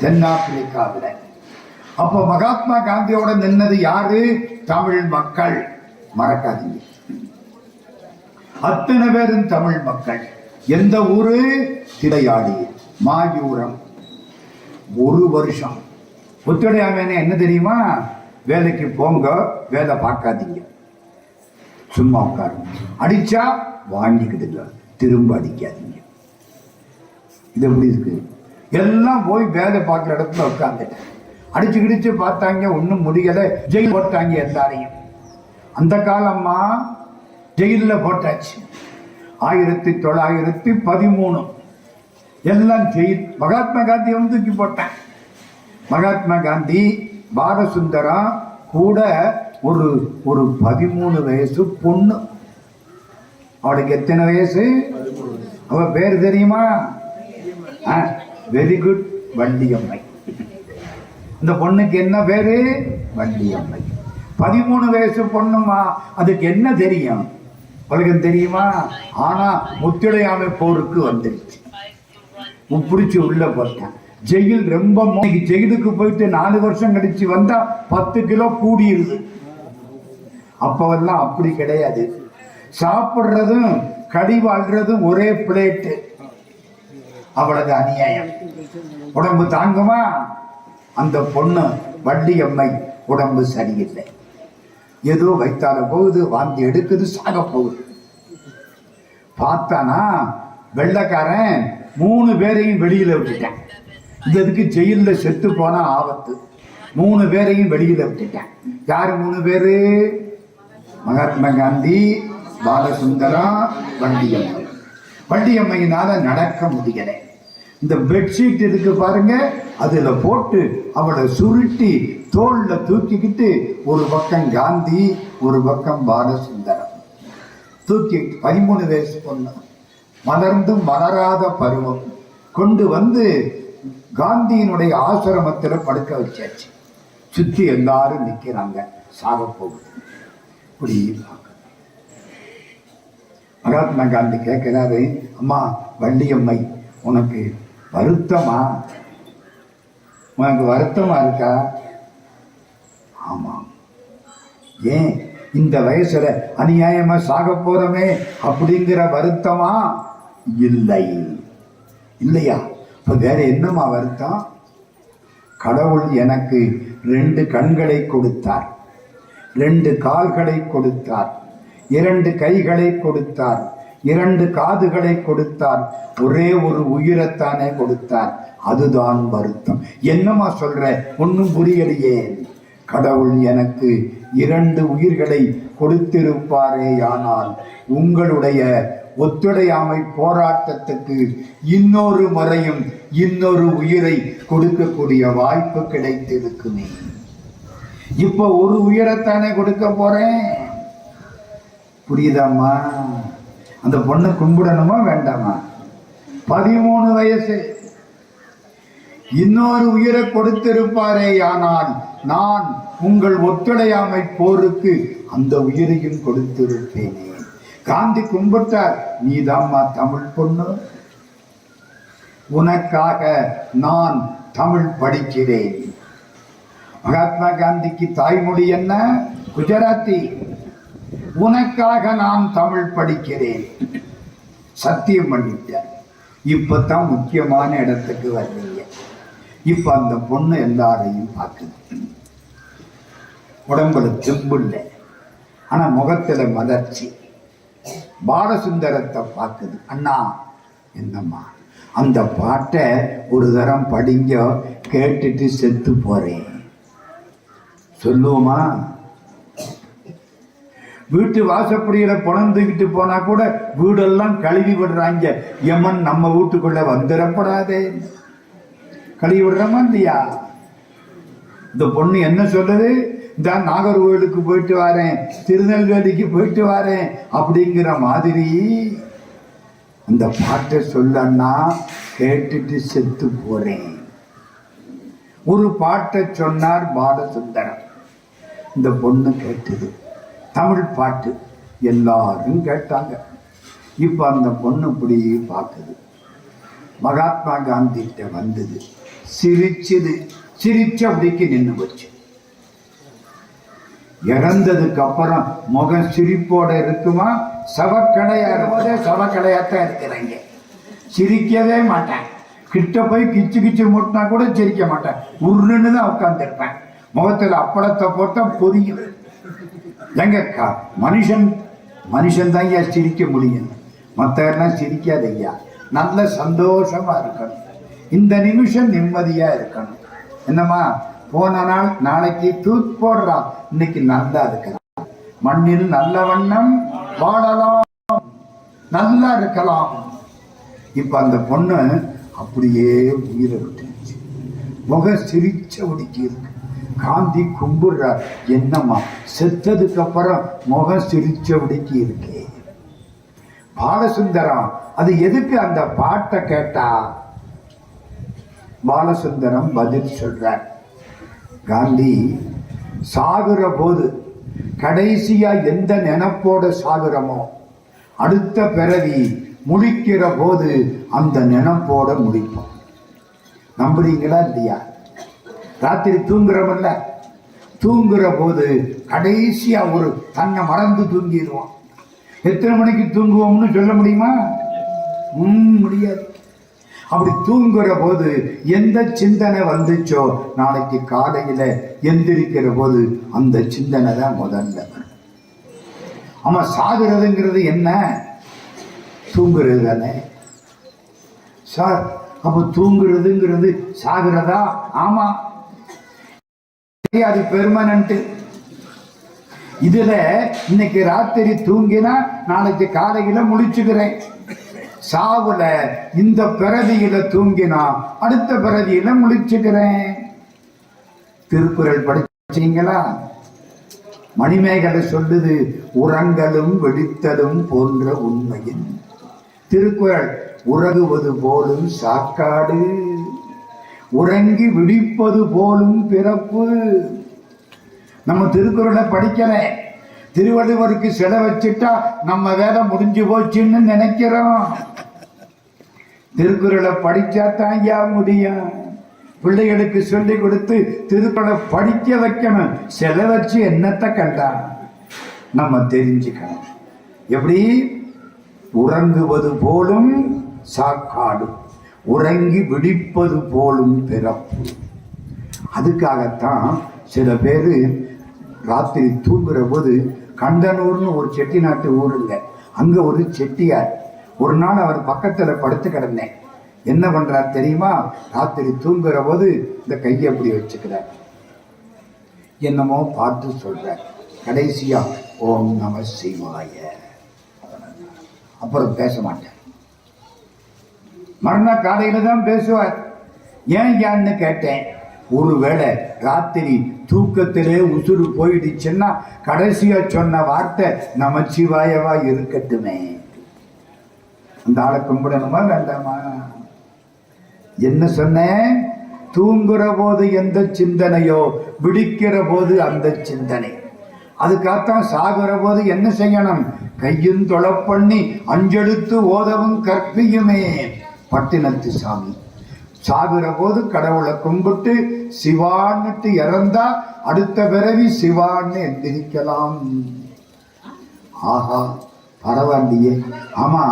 Speaker 1: தென்னாப்பிரிக்காவில். அப்போ மகாத்மா காந்தியோட நின்னது யாரு? தமிழ் மக்கள். மறக்காதீங்க, அத்தனை பேரும் தமிழ் மக்கள். எந்த ஊரு? தில்லையாடி, மாயூரம். 1 வருஷம். ஒத்துழையாமைன்னு என்ன தெரியுமா? வேலைக்கு போங்க, வேலை பார்க்காதீங்க, சும்மா உட்காருங்க. அடிச்சா வாங்கிக்கிடுங்க, திரும்ப அடிக்காதீங்க. இது எப்படி இருக்கு? எல்லாம் போய் வேலை பார்க்குற இடத்துல உட்காந்துட்டேன். அடிச்சு கிடிச்சு பார்த்தாங்க, ஒன்றும் முடியலை. ஜெயில் போட்டாங்க எல்லாரையும். அந்த காலம்மா ஜெயிலில் போட்டாச்சு. 1913 எல்லாம் ஜெயில். மகாத்மா காந்தி வந்து தூக்கி போட்டேன். மகாத்மா காந்தி, பாலசுந்தரம் கூட ஒரு 13 வயசு பொண்ணு. அவளுக்கு எத்தனை வயசு? அவ பேர் தெரியுமா? Very good, Vandiyammai. இந்த பொண்ணுக்கு என்ன பேரு? வண்டியம்மை. 13 வயசு பொண்ணுமா. அதுக்கு என்ன தெரியும்? உலகம் தெரியுமா? ஆனா முத்துடையாமை போருக்கு வந்துருச்சு. பிடிச்சி உள்ள போட்டேன். ஜெயில் ரொம்ப. ஜெயிலுக்கு போயிட்டு 4 வருஷம் கழிச்சு வந்தா 10 கிலோ கூடியிருது. அப்பவெல்லாம் அப்படி கிடையாது. சாப்பிடுறதும் கடி வாழ்றதும் ஒரே பிளேட்டு. அவ்வளவு அநியாயம். உடம்பு தாங்குமா? அந்த பொண்ணு வள்ளியம்மை உடம்பு சரியில்லை. ஏதோ வைத்தால போகுது, வாந்தி எடுக்குது, சாக போகுது. பார்த்தானா வெள்ளக்காரன் 3 பேரையும் வெளியில விட்டுட்டேன். இதுக்கு ஜெயில செத்து போனா ஆபத்து. 3 பேரையும் வெளியில விட்டுட்டேன். யாரு 3 பேரு? மகாத்மா காந்தி, பாலசுந்தரம், வண்டியம்மை. வண்டியம்மையினால நடக்க முடியல. இந்த பெட்ஷீட் இருக்கு பாருங்க, அதுல போட்டு அவளை சுருட்டி தோல்ல தூக்கிக்கிட்டு ஒரு பக்கம் காந்தி, ஒரு பக்கம் பாலசுந்தரம் தூக்கி 13 வயசு பொண்ணு, மலர்ந்து மலராத பருவம் கொண்டு வந்து காந்தியினுடைய ஆசிரமத்தில் படுக்க வச்சாச்சு. சுத்தி எல்லாரும் நிக்கிறாங்க. சாக போகுது. இப்படி மகாத்மா காந்தி கேட்கிறாரு, அம்மா வள்ளியம்மை, உனக்கு வருத்தமா? உனக்கு வருத்தமா இருக்கா? ஆமாம். ஏன் இந்த வயசுல அநியாயமா சாக போறமே அப்படிங்கிற வருத்தமா? இல்லை. இல்லையா? இப்ப வேற என்னமா வருத்தம்? கடவுள் எனக்கு 2 கண்களை கொடுத்தார், 2 கால்களை கொடுத்தார், 2 கைகளை கொடுத்தார், 2 காதுகளை கொடுத்தார், ஒரே ஒரு உயிரைத்தானே கொடுத்தார். அதுதான் வருத்தம். என்னமா சொல்ற? ஒன்னும் புரியலையே. கடவுள் எனக்கு 2 உயிர்களை கொடுத்திருப்பாரே, ஆனால் உங்களுடைய ஒத்துழையாமை போராட்டத்துக்கு இன்னொரு முறையும் இன்னொரு உயிரை கொடுக்கக்கூடிய வாய்ப்பு கிடைத்திருக்குமே. இப்ப ஒரு உயிரைத்தானே கொடுக்க போறேன். புரியுதாம்மா? அந்த பொண்ணு கும்பிடணுமா வேண்டாமா? 13 வயசு. இன்னொரு உயிரை கொடுத்திருப்பாரே, ஆனால் நான் உங்கள் ஒத்துழையாமை போருக்கு அந்த உயிரையும் கொடுத்திருப்பேனே. காந்தி கும்பிட்டார், நீதாம்மா தமிழ் பொண்ணு, உனக்காக நான் தமிழ் படிக்கிறேன். மகாத்மா காந்திக்கு தாய்மொழி என்ன? குஜராத்தி. உனக்காக நான் தமிழ் படிக்கிறேன். சத்தியம் பண்ணிட்டேன். இப்பதான் முக்கியமான இடத்துக்கு வர்றீங்க. இப்ப அந்த பொண்ணு எல்லாரையும் பார்க்குது. உடம்புல தெம்பு இல்லை, ஆனா முகத்துல மலர்ச்சி. பாலசுந்தரத்தை பார்க்குது. அண்ணா, என்னம்மா அந்த பாட்டை ஒரு தரம் படிங்க, கேட்டுட்டு செத்து போறேன் சொல்லுவோமா? வீட்டு வாசப்படியில புணர்ந்துக்கிட்டு போனா கூட வீடெல்லாம் கழுவி விடுறாங்க. யமன் நம்ம வீட்டுக்குள்ள வந்துடப்படாதே. கழுவி விடுறோமா இல்லையா? இந்த பொண்ணு என்ன சொல்லுது? இந்த நாகர்கோவிலுக்கு போயிட்டு வரேன், திருநெல்வேலிக்கு போயிட்டு வரேன் அப்படிங்கிற மாதிரி அந்த பாட்டை சொல்லன்னா கேட்டுட்டு செத்து போறேன். ஒரு பாட்டை சொன்னார் பாலசுந்தரம். இந்த பொண்ணு கேட்டது. தமிழ் பாட்டு எல்லாரும் கேட்டாங்க. இப்ப அந்த பொண்ணு இப்படி பார்க்குது. மகாத்மா காந்திகிட்ட வந்தது, சிரிச்சது. சிரிச்ச அப்படிக்கு நின்று போச்சு. இறந்ததுக்கு அப்புறம் முகம் சிரிப்போட இருக்குமா? சவக்கடையா இருக்கும்போதே சவக்கடையாத்தான் இருக்கிறாங்க. சிரிக்கவே மாட்டேன். கிட்ட போய் கிச்சு கிச்சு முட்டினா கூட சிரிக்க மாட்டேன். உருன்னு தான் உட்கார்ந்துருப்பேன். முகத்துல அப்பளத்தை போட்டா பொரியும். எங்கக்கா மனுஷன் தான் ஐயா சிரிக்க முடியும், மற்றவெல்லாம் சிரிக்காத ஐயா. நல்ல சந்தோஷமா இருக்கணும், இந்த நிமிஷம் நிம்மதியா இருக்கணும். என்னம்மா, போன நாள் நாளைக்கு தூத் போடுறா, இன்னைக்கு நல்லா இருக்கலாம், மண்ணில் நல்ல வண்ணம் வாழலாம், நல்லா இருக்கலாம். இப்ப அந்த பொண்ணு அப்படியே உயிரை விட்டுருச்சு. முக சிரிச்ச ஒடுக்கி இருக்கு. காந்தி கும்பிடுறார். என்னம்மா, செத்ததுக்கு அப்புறம் முகம் சிரிச்ச ஒடுக்கி இருக்கே. பாலசுந்தரம் அது எதுக்கு அந்த பாட்டை கேட்டா? பாலசுந்தரம் பதில் சொல்றார். காந்தி சாகுற போது கடைசியா எந்த நினைப்போட சாகுறமோ, அடுத்த பிறவி முடிக்கிற போது அந்த நினைப்போட முடிப்போம். நம்புறீங்களா இல்லையா? ராத்திரி தூங்குறோம்ல, தூங்குற போது கடைசியா ஒரு தன்னை மறந்து தூங்கிடுவோம். எத்தனை மணிக்கு தூங்குவோம்னு சொல்ல முடியுமா? முடியாது. அப்படி தூங்குற போது எந்த சிந்தனை வந்துச்சோ, நாளைக்கு காலையில எந்திரிக்கிற போது அந்த சிந்தனை தான் முதல்ல வரும். ஆமா, சாகுறதுங்கிறது என்ன? தூங்குறது தானே சார். அப்ப தூங்குறதுங்கிறது சாகுறதா? ஆமா, அது பெர்மனன்ட். இதுல இன்னைக்கு ராத்திரி தூங்கினா நாளைக்கு காலையில முழிச்சுக்கிறேன். சாவுல இந்த பிறவியில தூங்கினா அடுத்த பிறவியில முழிச்சுக்கிறேன். திருக்குறள் படிச்சீங்களா? மணிமேகலை சொல்லுது, உறங்கலும் வெடித்தலும் போன்ற உண்மையின். திருக்குறள் உறங்குவது போலும் சாக்காடு, உறங்கி விடிப்பது போலும் பிறப்பு. நம்ம திருக்குறளை படிக்கல, திருவள்ளுவருக்கு சிலை வச்சுட்டா நம்ம வேலை முடிஞ்சு போச்சுன்னு நினைக்கிறோம். திருக்குறளை படிச்சா தான் முடியும். பிள்ளைகளுக்கு சொல்லி கொடுத்து திருக்குறளை படிக்க வைக்கணும். சிலை வச்சு என்னத்தை கண்டா நம்ம தெரிஞ்சுக்கணும். எப்படி? உறங்குவது போலும் சாக்காடு, உறங்கி விடிப்பது போலும் பிறப்பு. அதுக்காகத்தான் சில பேர் ராத்திரி தூங்குற போது, கண்டனூர்னு ஒரு செட்டி நாட்டு ஊர் இல்லை, அங்க ஒரு செட்டியார். ஒரு நாள் அவர் பக்கத்துல படுத்து கிடந்தேன். என்ன பண்றார் தெரியுமா? ராத்திரி தூங்குற போது இந்த கையை அப்படி வச்சுக்கிறார், என்னமோ பார்த்து சொல்றார். கடைசியா ஓம் நம சிவாய. அப்புறம் பேச மாட்டார். மறுநாள் காலையில தான் பேசுவார். ஏன்னு கேட்டேன். ஒருவேளை ராத்திரி தூக்கத்திலே உசுறு போயிடுச்சுன்னா கடைசியா சொன்ன வார்த்தை நமச்சிவாயவா இருக்கட்டுமே. அந்த ஆளை கும்பிடணுமா வேண்டாமா? என்ன சொன்னேன்? தூங்குற போது எந்த சிந்தனையோ விழிக்கிற போது அந்த சிந்தனை. அதுக்காகத்தான் சாகுற போது என்ன செய்யணும்? கையும் தொலை பண்ணி அஞ்செழுத்து ஓதவும் கற்பியுமே பட்டினத்து சாமி. சாகுற போது கடவுளை கும்பிட்டு சிவான்னுட்டு இறந்தா அடுத்த பிறவி சிவான்னு எந்திரிக்கலாம். ஆஹா, பரவாயில்லையே. ஆமா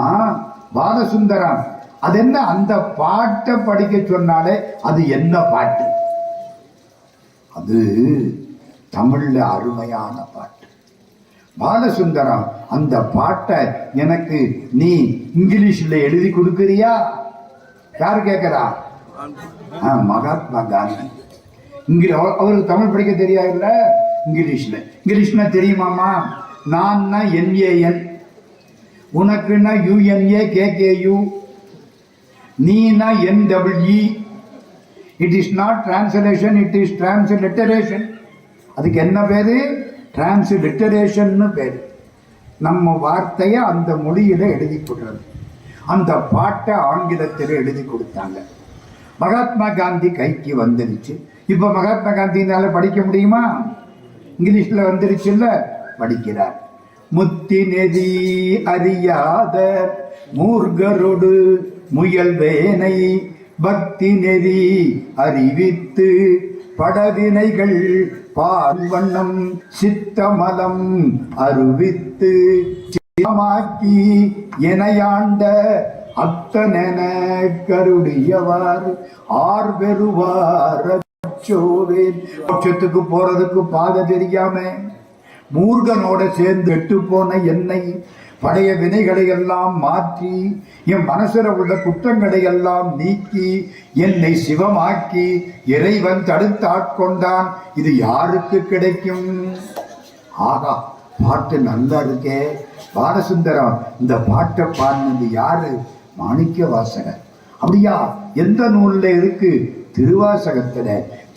Speaker 1: பாலசுந்தரம், அது என்ன அந்த பாட்டை படிக்க சொன்னாலே அது என்ன பாட்டு? அது தமிழ்ல அருமையான பாட்டு. பாலசுந்தரம், அந்த பாட்டை எனக்கு நீ இங்கிலீஷ்ல எழுதி கொடுக்கறியா? யாரு கேட்கிறா? மகாத்மா காந்தி. அவருக்கு தமிழ் படிக்க தெரியாதுல்ல? இங்கிலீஷ்ல தெரியுமாமா? நான் NAN, உனக்குன்னா UNA KKU, Neena NWE. It is not translation, it is transliteration. அதுக்கு என்ன பேரு? டிரான்ஸ்லிட்டரேஷன் பேரு. நம்ம வார்த்தையை அந்த மொழியில எழுதி கொடுறது. அந்த பாட்டை ஆங்கிலத்தில் எழுதி கொடுத்தாங்க. மகாத்மா காந்தி கைக்கு வந்துருச்சு. இப்ப மகாத்மா காந்தினால படிக்க முடியுமா? இங்கிலீஷ்ல வந்துருச்சுல்ல, படிக்கிறார். முத்தி நெறி அறியாத மூர்கரோடு முயல்வேனை பக்தி நெறி அறிவித்து படவினைகள் பார்வண்ணம் சித்தமலம் அருவித்து சிவமாக்கி எனையாண்ட அத்தனென கருடியவார் ஆர் பெறுவார். மோட்சத்துக்கு போறதுக்கு பாதை தெரியாம மூர்கனோட சேர்ந்து எட்டு போன என்னை பழைய வினைகளை எல்லாம் மாற்றி என் மனசுல உள்ள குற்றங்களை எல்லாம் நீக்கி என்னை சிவமாக்கி இறைவன் தடுத்து ஆட்கொண்டான். இது யாருக்கு கிடைக்கும்? ஆகா, பாட்டு நல்லா இருக்கே. பாலசுந்தரம் இந்த பாட்டை பாடினது யாரு? மாணிக்க வாசகர். அப்படியா? எந்த நூல்ல இருக்கு? திருவாசகத்தில.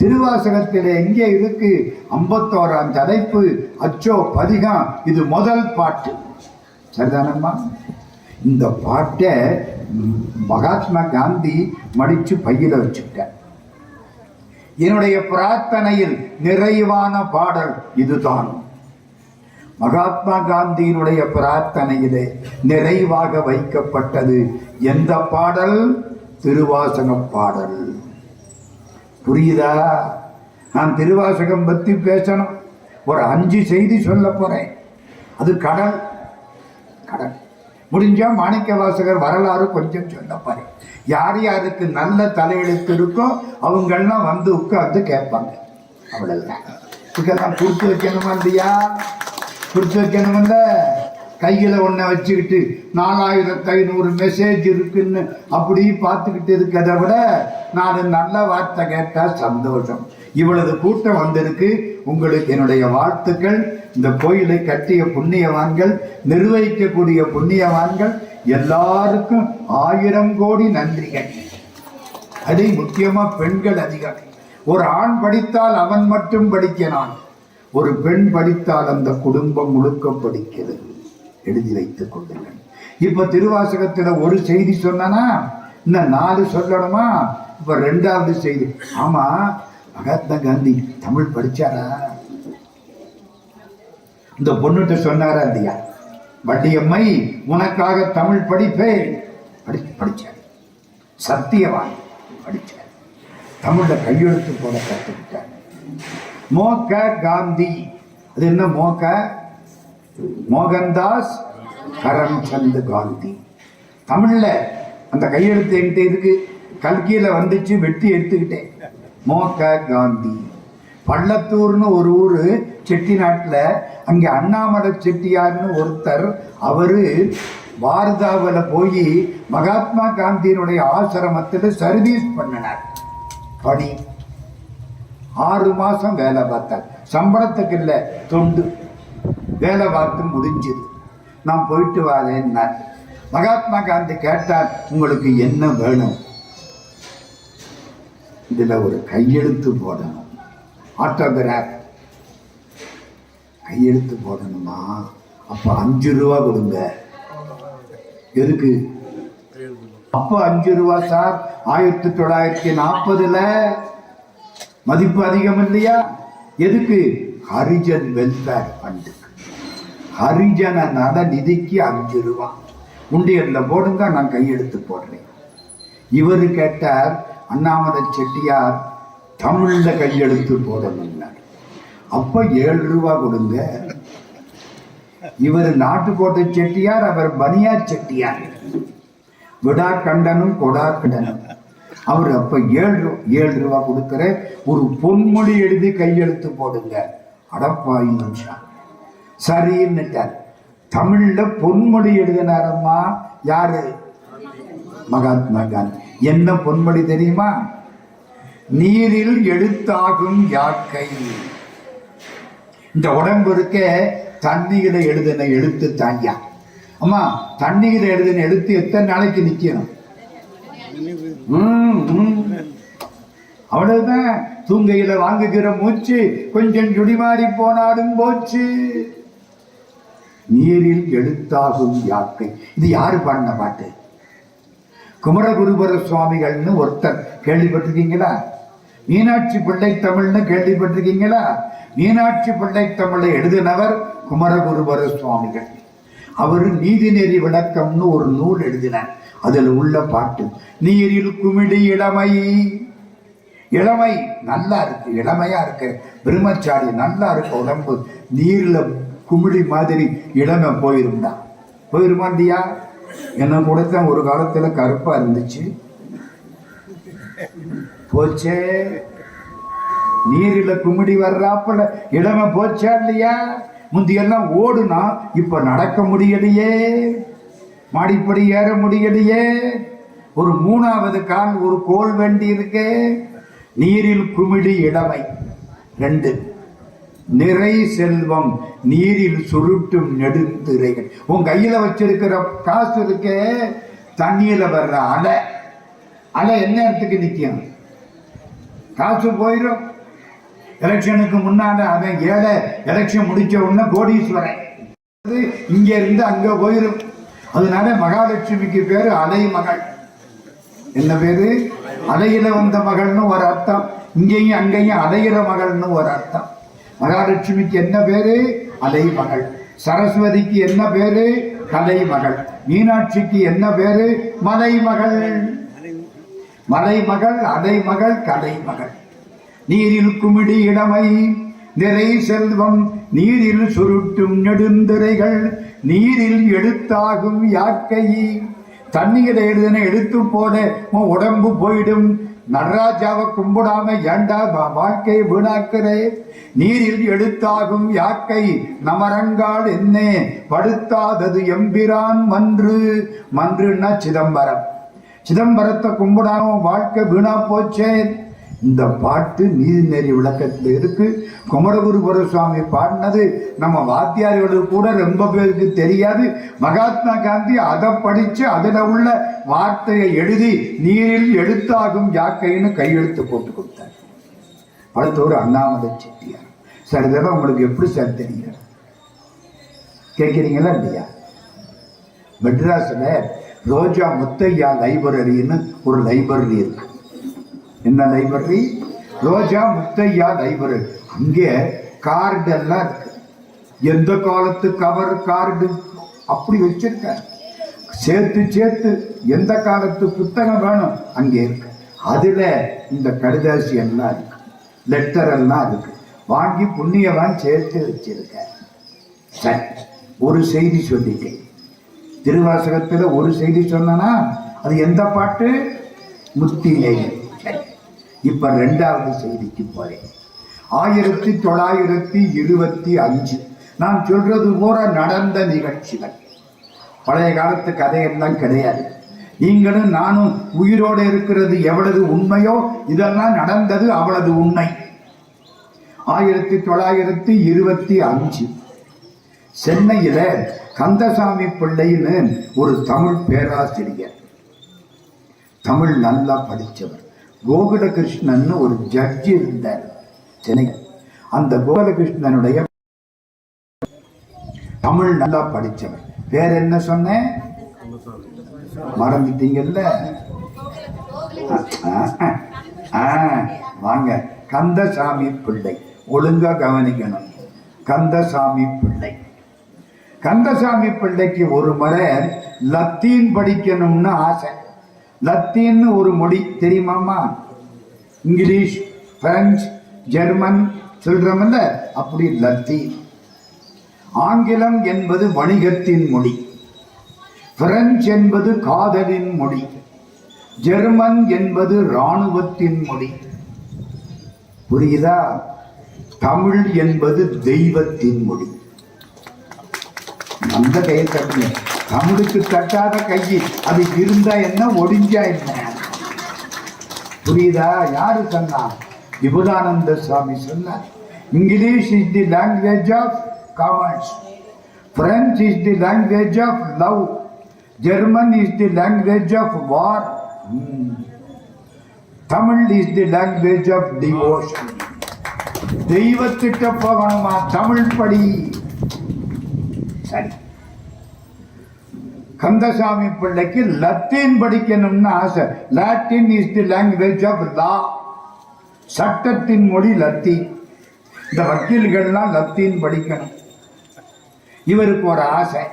Speaker 1: திருவாசகத்தில எங்கே இருக்கு? 51ஆம் தலைப்பு, அச்சோ பதிகம். இது முதல் பாட்டு. சரிதானம்மா? இந்த பாட்டை மகாத்மா காந்தி மடிச்சு பையில வச்சுட்டார். என்னுடைய பிரார்த்தனையில் நிறைவான பாடல் இதுதான். மகாத்மா காந்தியினுடைய பிரார்த்தனையிலே நிறைவாக வைக்கப்பட்டது எந்த பாடல்? திருவாசக பாடல். புரியுதா? நான் திருவாசகம் பத்தி பேசணும். ஒரு 5 செய்தி சொல்ல போறேன். அது கடல். முடிஞ்சா மாணிக்க வாசகர் வரலாறு கொஞ்சம் சொல்ல பாரு. யார் யாருக்கு நல்ல தலையெழுத்து இருக்கோ அவங்கெல்லாம் வந்து உட்கார்ந்து கேட்பாங்க. அவ்வளவுதான். இதெல்லாம் கொடுத்து வைக்கணுமா இல்லையா? கொடுத்து வைக்கணும்ல. கையில ஒன்ன வச்சுக்கிட்டு 4500 மெசேஜ் இருக்குன்னு அப்படி பார்த்துக்கிட்டு இருக்கிறத விட 4 நல்ல வார்த்தை கேட்டா சந்தோஷம். இவ்வளவு கூட்டம் வந்திருக்கு. உங்களுக்கு என்னுடைய வாழ்த்துக்கள். இந்த கோயிலை கட்டிய புண்ணியவான்கள், நிர்வகிக்கக்கூடிய புண்ணியவான்கள் எல்லாருக்கும் 1000 கோடி நன்றிகள். அதை முக்கியமா பெண்கள் அதிகம். ஒரு ஆண் படித்தால் அவன் மட்டும் படிக்கிறான். ஒரு பெண் படித்தால் அந்த குடும்பம் முழுக்க படிக்கிறது. எழுதி வைத்துக் கொள்ளுங்கள். இப்ப திருவாசகத்துல ஒரு செய்தி சொன்னா இன்னும் 4 சொல்லணுமா? இப்ப 2வது செய்தி. ஆமா, மகாத்மா காந்தி தமிழ் படிச்சாரா? இந்த பொண்ணுகிட்ட சொன்னாரா இல்லையா? வட்டியம்மை உனக்காக தமிழ் படிப்பேன். படிச்சார். சத்தியவான் படிச்சார். தமிழ்ல கையெழுத்து போட கற்றுக்கிட்டார். மோக காந்தி. அது என்ன மோக? மோகன்தாஸ் கரம்சந்த் காந்தி. தமிழ்ல அந்த கையெழுத்து என்கிட்ட இருக்கு. கல்கியில வந்துச்சு, வெட்டி எடுத்துக்கிட்டேன். மோக காந்தி. பள்ளத்தூர்னு ஒரு ஊரு செட்டிநாட்டுல. அங்க அண்ணாமலை செட்டியார்னு ஒருத்தர். அவரு வாரதாவில் போய் மகாத்மா காந்தியினுடைய ஆசிரமத்தில் சர்வீஸ் பண்ணினார். பணி 6 மாசம் வேலை பார்த்தார். சம்பளத்துக்கு இல்ல, தொண்டு. வேலை பார்த்து முடிஞ்சது. நான் போயிட்டு வரேன்னார். மகாத்மா காந்தி கேட்டார், உங்களுக்கு என்ன வேணும்? இதுல ஒரு கையெழுத்து போடணும், ஆட்டோகிராஃப் கையெழுத்து போடணுமா? அப்ப 5 ரூபா கொடுங்க. எதுக்கு? அப்ப 5 ரூபா சார் 1940 மதிப்பு அதிகம் இல்லையா? எதுக்கு? ஹரிஜன் வெல்ஃபேர் ஃபண்டுக்கு, ஹரிஜன நல நிதிக்கு 5 ரூபா உண்டியல்ல போடுங்க, நான் கையெழுத்து போடுறேன். இவரு கேட்டார், அண்ணாமலை செட்டியார் தமிழ்ல கையெழுத்து போடணும்னார். அப்ப 7 ரூபா கொடுங்க. இவர் நாட்டுக்கோட்டை செட்டியார், அவர் பனியா செட்டியார், விடா கண்டனும் கொடா கண்டனும். அவர் அப்ப 7 ரூபா கொடுக்கிற, ஒரு பொன்மொழி எழுதி கையெழுத்து போடுங்க. அடப்பாய் மனுஷா சரின்னுட்டார். தமிழ்ல பொன்மொழி எழுதினாரம்மா. யாரு? மகாத்மா காந்தி. என்ன பொன்மொழி தெரியுமா? நீரில் எழுத்தாகும் யாக்கை. இந்த உடம்பு இருக்க தண்ணீர எழுதின எழுத்து தாங்கியா. அம்மா, தண்ணீர எழுதின எழுத்து எத்தனை நாளைக்கு நிக்கணும்? அவ்வளவுதான். தூங்கையில வாங்குகிற மூச்சு கொஞ்சம் சுடிமாறி போனாலும் போச்சு. நீரில் எழுத்தாகும் யாக்கை. இது யாரு பாடின பாட்டு? குமரகுருபர சுவாமிகள்னு ஒருத்தர், கேள்விப்பட்டிருக்கீங்களா? மீனாட்சி பிள்ளை தமிழ்னு கேள்விப்பட்டிருக்கீங்களா? மீனாட்சி பிள்ளை தமிழை எழுதினவர் குமரகுருபர சுவாமிகள். அவர் நீதிநெறி விளக்கம்னு ஒரு நூல் எழுதினார். அதில் உள்ள பாட்டு, நீரில் குமிழி இளமை. இளமை நல்லா இருக்கு, இளமையா இருக்கு, பிரம்மச்சாரி நல்லா இருக்கு உடம்பு. நீர்ல குமிழி மாதிரி இளமை போயிருந்தா போயிருமா இல்லையா? என்ன கூடத்தான் ஒரு காலத்துல கருப்பா இருந்துச்சு, போச்சே. நீரில குமிடி வர்றாப்புல இளமை போச்சா இல்லையா? முந்தியெல்லாம் ஓடுனா, இப்ப நடக்க முடியலையே, மாடிப்படி ஏற முடியலையே. ஒரு 3வது கால், ஒரு கோல் வேண்டி இருக்கே. நீரில் குமிழி இளமை. 2, நிறை செல்வம் நீரில் சுருட்டும் நெடுந்திரைகள். உன் கையில வச்சிருக்கிற காசு இருக்க, தண்ணீர்ல வர்ற அலை, அலை என்ன இடத்துக்கு நிற்கும்? காசு போயிடும். எலெக்ஷனுக்கு முன்னால அவன் ஏழை, எலெக்ஷன் முடிச்ச உடனே கோடீஸ்வரன், இங்க இருந்து அங்க போயிடும். அதனால மகாலட்சுமிக்கு பேரு அலை மகள். என்ன பேரு? அலையில வந்த மகள்னு ஒரு அர்த்தம். இங்கேயும் அங்கேயும் அலையிற மகள்னு ஒரு அர்த்தம். மகாலட்சுமிக்கு என்ன பேரு? அலை மகள். சரஸ்வதிக்கு என்ன பேரு? கலை மகள். மீனாட்சிக்கு என்ன பேரு? மலை மகள். மலை மகள், அலை மகள், கலை மகள். நீரில் குமிழி இளமை, நிறை செல்வம் நீரில் சுருட்டும் நெடுந்திரைகள், நீரில் எழுத்தாகும் யாக்கை. தண்ணீரை எழுதின எழுத்து போல உடம்பு போயிடும். நடராஜாவை கும்பிடாம ஏண்டா வாழ்க்கையை வீணாக்கிறே? நீரில் எழுத்தாகும் யாக்கை நமரங்கால் என்ன படுத்தாதது எம்பிரான் மன்று. மன்றுன்னா சிதம்பரம். சிதம்பரத்தை கும்பிடாம வாழ்க்கை வீணா போச்சே. இந்த பாட்டு நீதிநெறி விளக்கத்தில் இருக்கு. குமரகுருபர சுவாமி பாடினது நம்ம வாத்தியார்களுக்கு கூட ரொம்ப பேருக்கு தெரியாது. மகாத்மா காந்தி அதை படிச்சு அதுல உள்ள வார்த்தையை எழுதி நீரில் எழுத்தாகும் யாக்கைன்னு கையெழுத்து போட்டு கொடுத்தார். அடுத்தவர் அண்ணாமலை செட்டியார். சார், இதெல்லாம் உங்களுக்கு எப்படி சார் தெரியும்? கேட்கிறீங்களா இல்லையா? மெட்ராஸ்ல ரோஜா முத்தையா லைப்ரரின்னு ஒரு லைப்ரரி இருக்கு. என்ன லைப்ரரி? ரோஜா முத்தையா லைப்ரரி. அங்கே கார்டு எல்லாம் இருக்கு. எந்த காலத்து கவர் கார்டு அப்படி வச்சிருக்க, சேர்த்து சேர்த்து எந்த காலத்து புத்தகம் வேணும் அங்கே இருக்கு. அதுல இந்த கடிதாசி எல்லாம் இருக்கு, லெட்டர் எல்லாம் இருக்கு. வாங்கி புண்ணியவான் சேர்த்து வச்சிருக்க. சரி, ஒரு செய்தி சொல்லிட்டேன். திருவாசகத்துல ஒரு செய்தி சொன்னா அது எந்த பாட்டு? முத்திலேயே. இப்ப 2வது செய்திக்கு போறேன். 1925 நான் சொல்றது பூரா நடந்த நிகழ்ச்சிகள். பழைய காலத்து கதையெல்லாம் கிடையாது. நீங்களும் நானும் உயிரோடு இருக்கிறது எவ்வளவு உண்மையோ இதெல்லாம் நடந்தது அவ்வளவு உண்மை. 1925 சென்னையில கந்தசாமி பிள்ளைன்னு ஒரு தமிழ் பேராசிரியர், தமிழ் நல்லா படித்தவர், கோகுலகிருஷ்ணன் ஒரு ஜட்ஜி இருந்தார் சென்னையில். அந்த கோகுலகிருஷ்ணனுடைய தமிழ் நல்லா படிச்சவன். வேற என்ன சொன்னேன் மறந்துட்டீங்கல்ல? வாங்க, கந்தசாமி பிள்ளை. ஒழுங்கா கவனிக்கணும். கந்தசாமி பிள்ளை. கந்தசாமி பிள்ளைக்கு ஒரு முறை லத்தீன் படிக்கணும்னு ஆசை. லத்தீன் ஒரு மொழி தெரியுமாமா? இங்கிலீஷ், பிரெஞ்சு, ஜெர்மன் சொல்றோம்ல, அப்படி லத்தீன். ஆங்கிலம் என்பது வணிகத்தின் மொழி, பிரெஞ்சு என்பது காதலின் மொழி, ஜெர்மன் என்பது இராணுவத்தின் மொழி. புரியுதா? தமிழ் என்பது தெய்வத்தின் மொழி. அந்த கையை தட்டுங்க. தமிழுக்கு தட்டாத கையை, அது இருந்தா என்ன, ஒடிஞ்சா என்ன? புரியுதா? யாரு சொன்னா? விபுதானந்த சுவாமி சொன்னார். English is the language of commerce, French is the language of love, German is the language of war, Tamil is the language of devotion. தெய்வத்திட்ட போகணுமா? தமிழ் படி. சரி, கந்தசாமி பிள்ளைக்கு லத்தீன் படிக்கணும்னு ஆசை. Latin is the language of law, சட்டத்தின் மொழி லத்தீன். இந்த வக்கீல்கள்லாம் லத்தீன் படிக்கணும். இவருக்கு ஒரு ஆசை,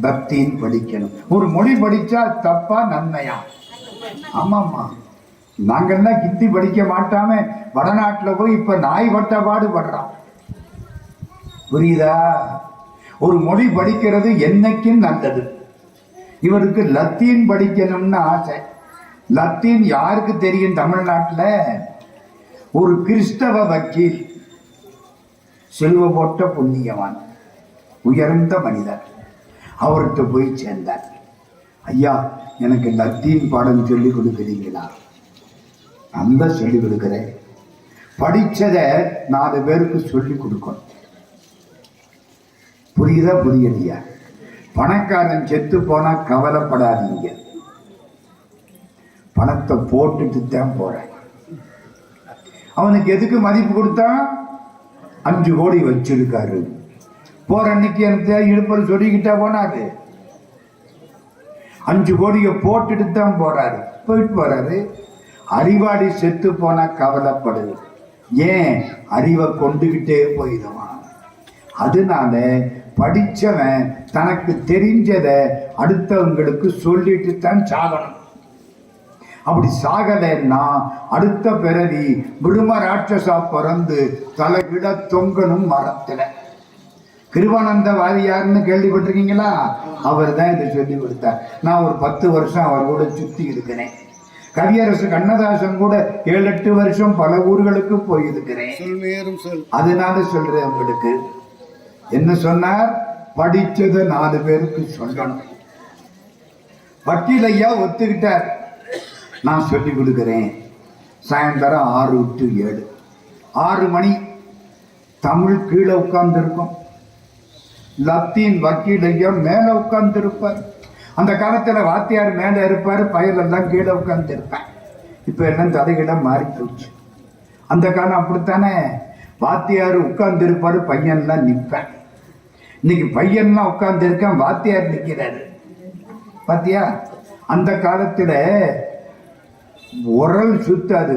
Speaker 1: லத்தீன் படிக்கணும். ஒரு மொழி படிச்சா தப்பா நன்மையா? ஆமாம்மா, நாங்கள்லாம் ஹிந்தி படிக்க மாட்டாம வடநாட்டில் போய் இப்ப நாய் பட்ட பாடுபடுறோம். புரியுதா? ஒரு மொழி படிக்கிறது என்னைக்கும் நல்லது. இவருக்கு லத்தீன் படிக்கணும்னு ஆசை. லத்தீன் யாருக்கு தெரியும்? தமிழ்நாட்டில் ஒரு கிறிஸ்தவ வக்கீல், செல்வ போட்ட புண்ணியவான், உயர்ந்த மனிதர். அவர்கிட்ட போய் சேர்ந்தார். ஐயா, எனக்கு லத்தீன் பாடம் சொல்லி கொடுக்குறீங்களா? அந்த சொல்லி கொடுக்குறேன். படிச்சதை 4 பேருக்கு சொல்லி கொடுக்கணும். புரியுதா? புரியலையா? பணக்காரன் செத்து போனா கவலைப்படாதீங்க, பணத்தை போட்டுட்டு தான் போறேன். அவனுக்கு எதுக்கு மதிப்பு கொடுத்தா? 5 கோடி வச்சிருக்காரு. போற அன்னைக்கு எனக்கு இழுப்பல் சொல்லிக்கிட்டா போனாரு. 5 கோடியை போட்டுட்டு தான் போறாரு. போயிட்டு போறாரு. அறிவாளி செத்து போனா கவலைப்படுது. ஏன்? அறிவை கொண்டுகிட்டே போயிடுவான். அதனால படிச்சவன் தனக்கு தெரிஞ்சதை அடுத்தவங்களுக்கு சொல்லிட்டு தான் சாகணும். அப்படி சாகலைன்னா அடுத்த பிறவி விடும ராட்சசா பிறந்து தலைவிட தொங்கணும் மரத்துல. கிருபானந்த வாரியார்னு கேள்விப்பட்டிருக்கீங்களா? அவர் தான் இதை சொல்லி கொடுத்தார். நான் ஒரு 10 வருஷம் அவர் கூட சுத்தி இருக்கிறேன். கவியரசு கண்ணதாசன் கூட 7-8 வருஷம் பல ஊர்களுக்கு போயிருக்கிறேன். அதனால சொல்றேன் உங்களுக்கு. என்ன சொன்னார்? படிச்சதை 4 பேருக்கு சொல்லணும். வக்கீல் ஐயா ஒத்துக்கிட்டார். நான் சொல்லி கொடுக்கிறேன். சாயந்தரம் 6 to 7, 6 மணி தமிழ் கீழே உட்கார்ந்து இருக்கும். லத்தீன் வக்கீல் ஐயா மேல உட்கார்ந்து இருப்பார். அந்த காலத்துல வாத்தியார் மேல இருப்பாரு, பயலெல்லாம் கீழே உட்கார்ந்து இருப்பேன். இப்ப எல்லாம் தலைகிடம் மாறி போச்சு. அந்த காலம் அப்படித்தானே. வாத்தியார் உட்கார்ந்து இருப்பாரு, பையன்லாம் நிற்பேன். இன்னைக்கு பையன்லாம் உட்கார்ந்து இருக்கான், வாத்தியார் நிற்கிறாரு. பாத்தியா? அந்த காலத்துல உரல் சுத்தாது,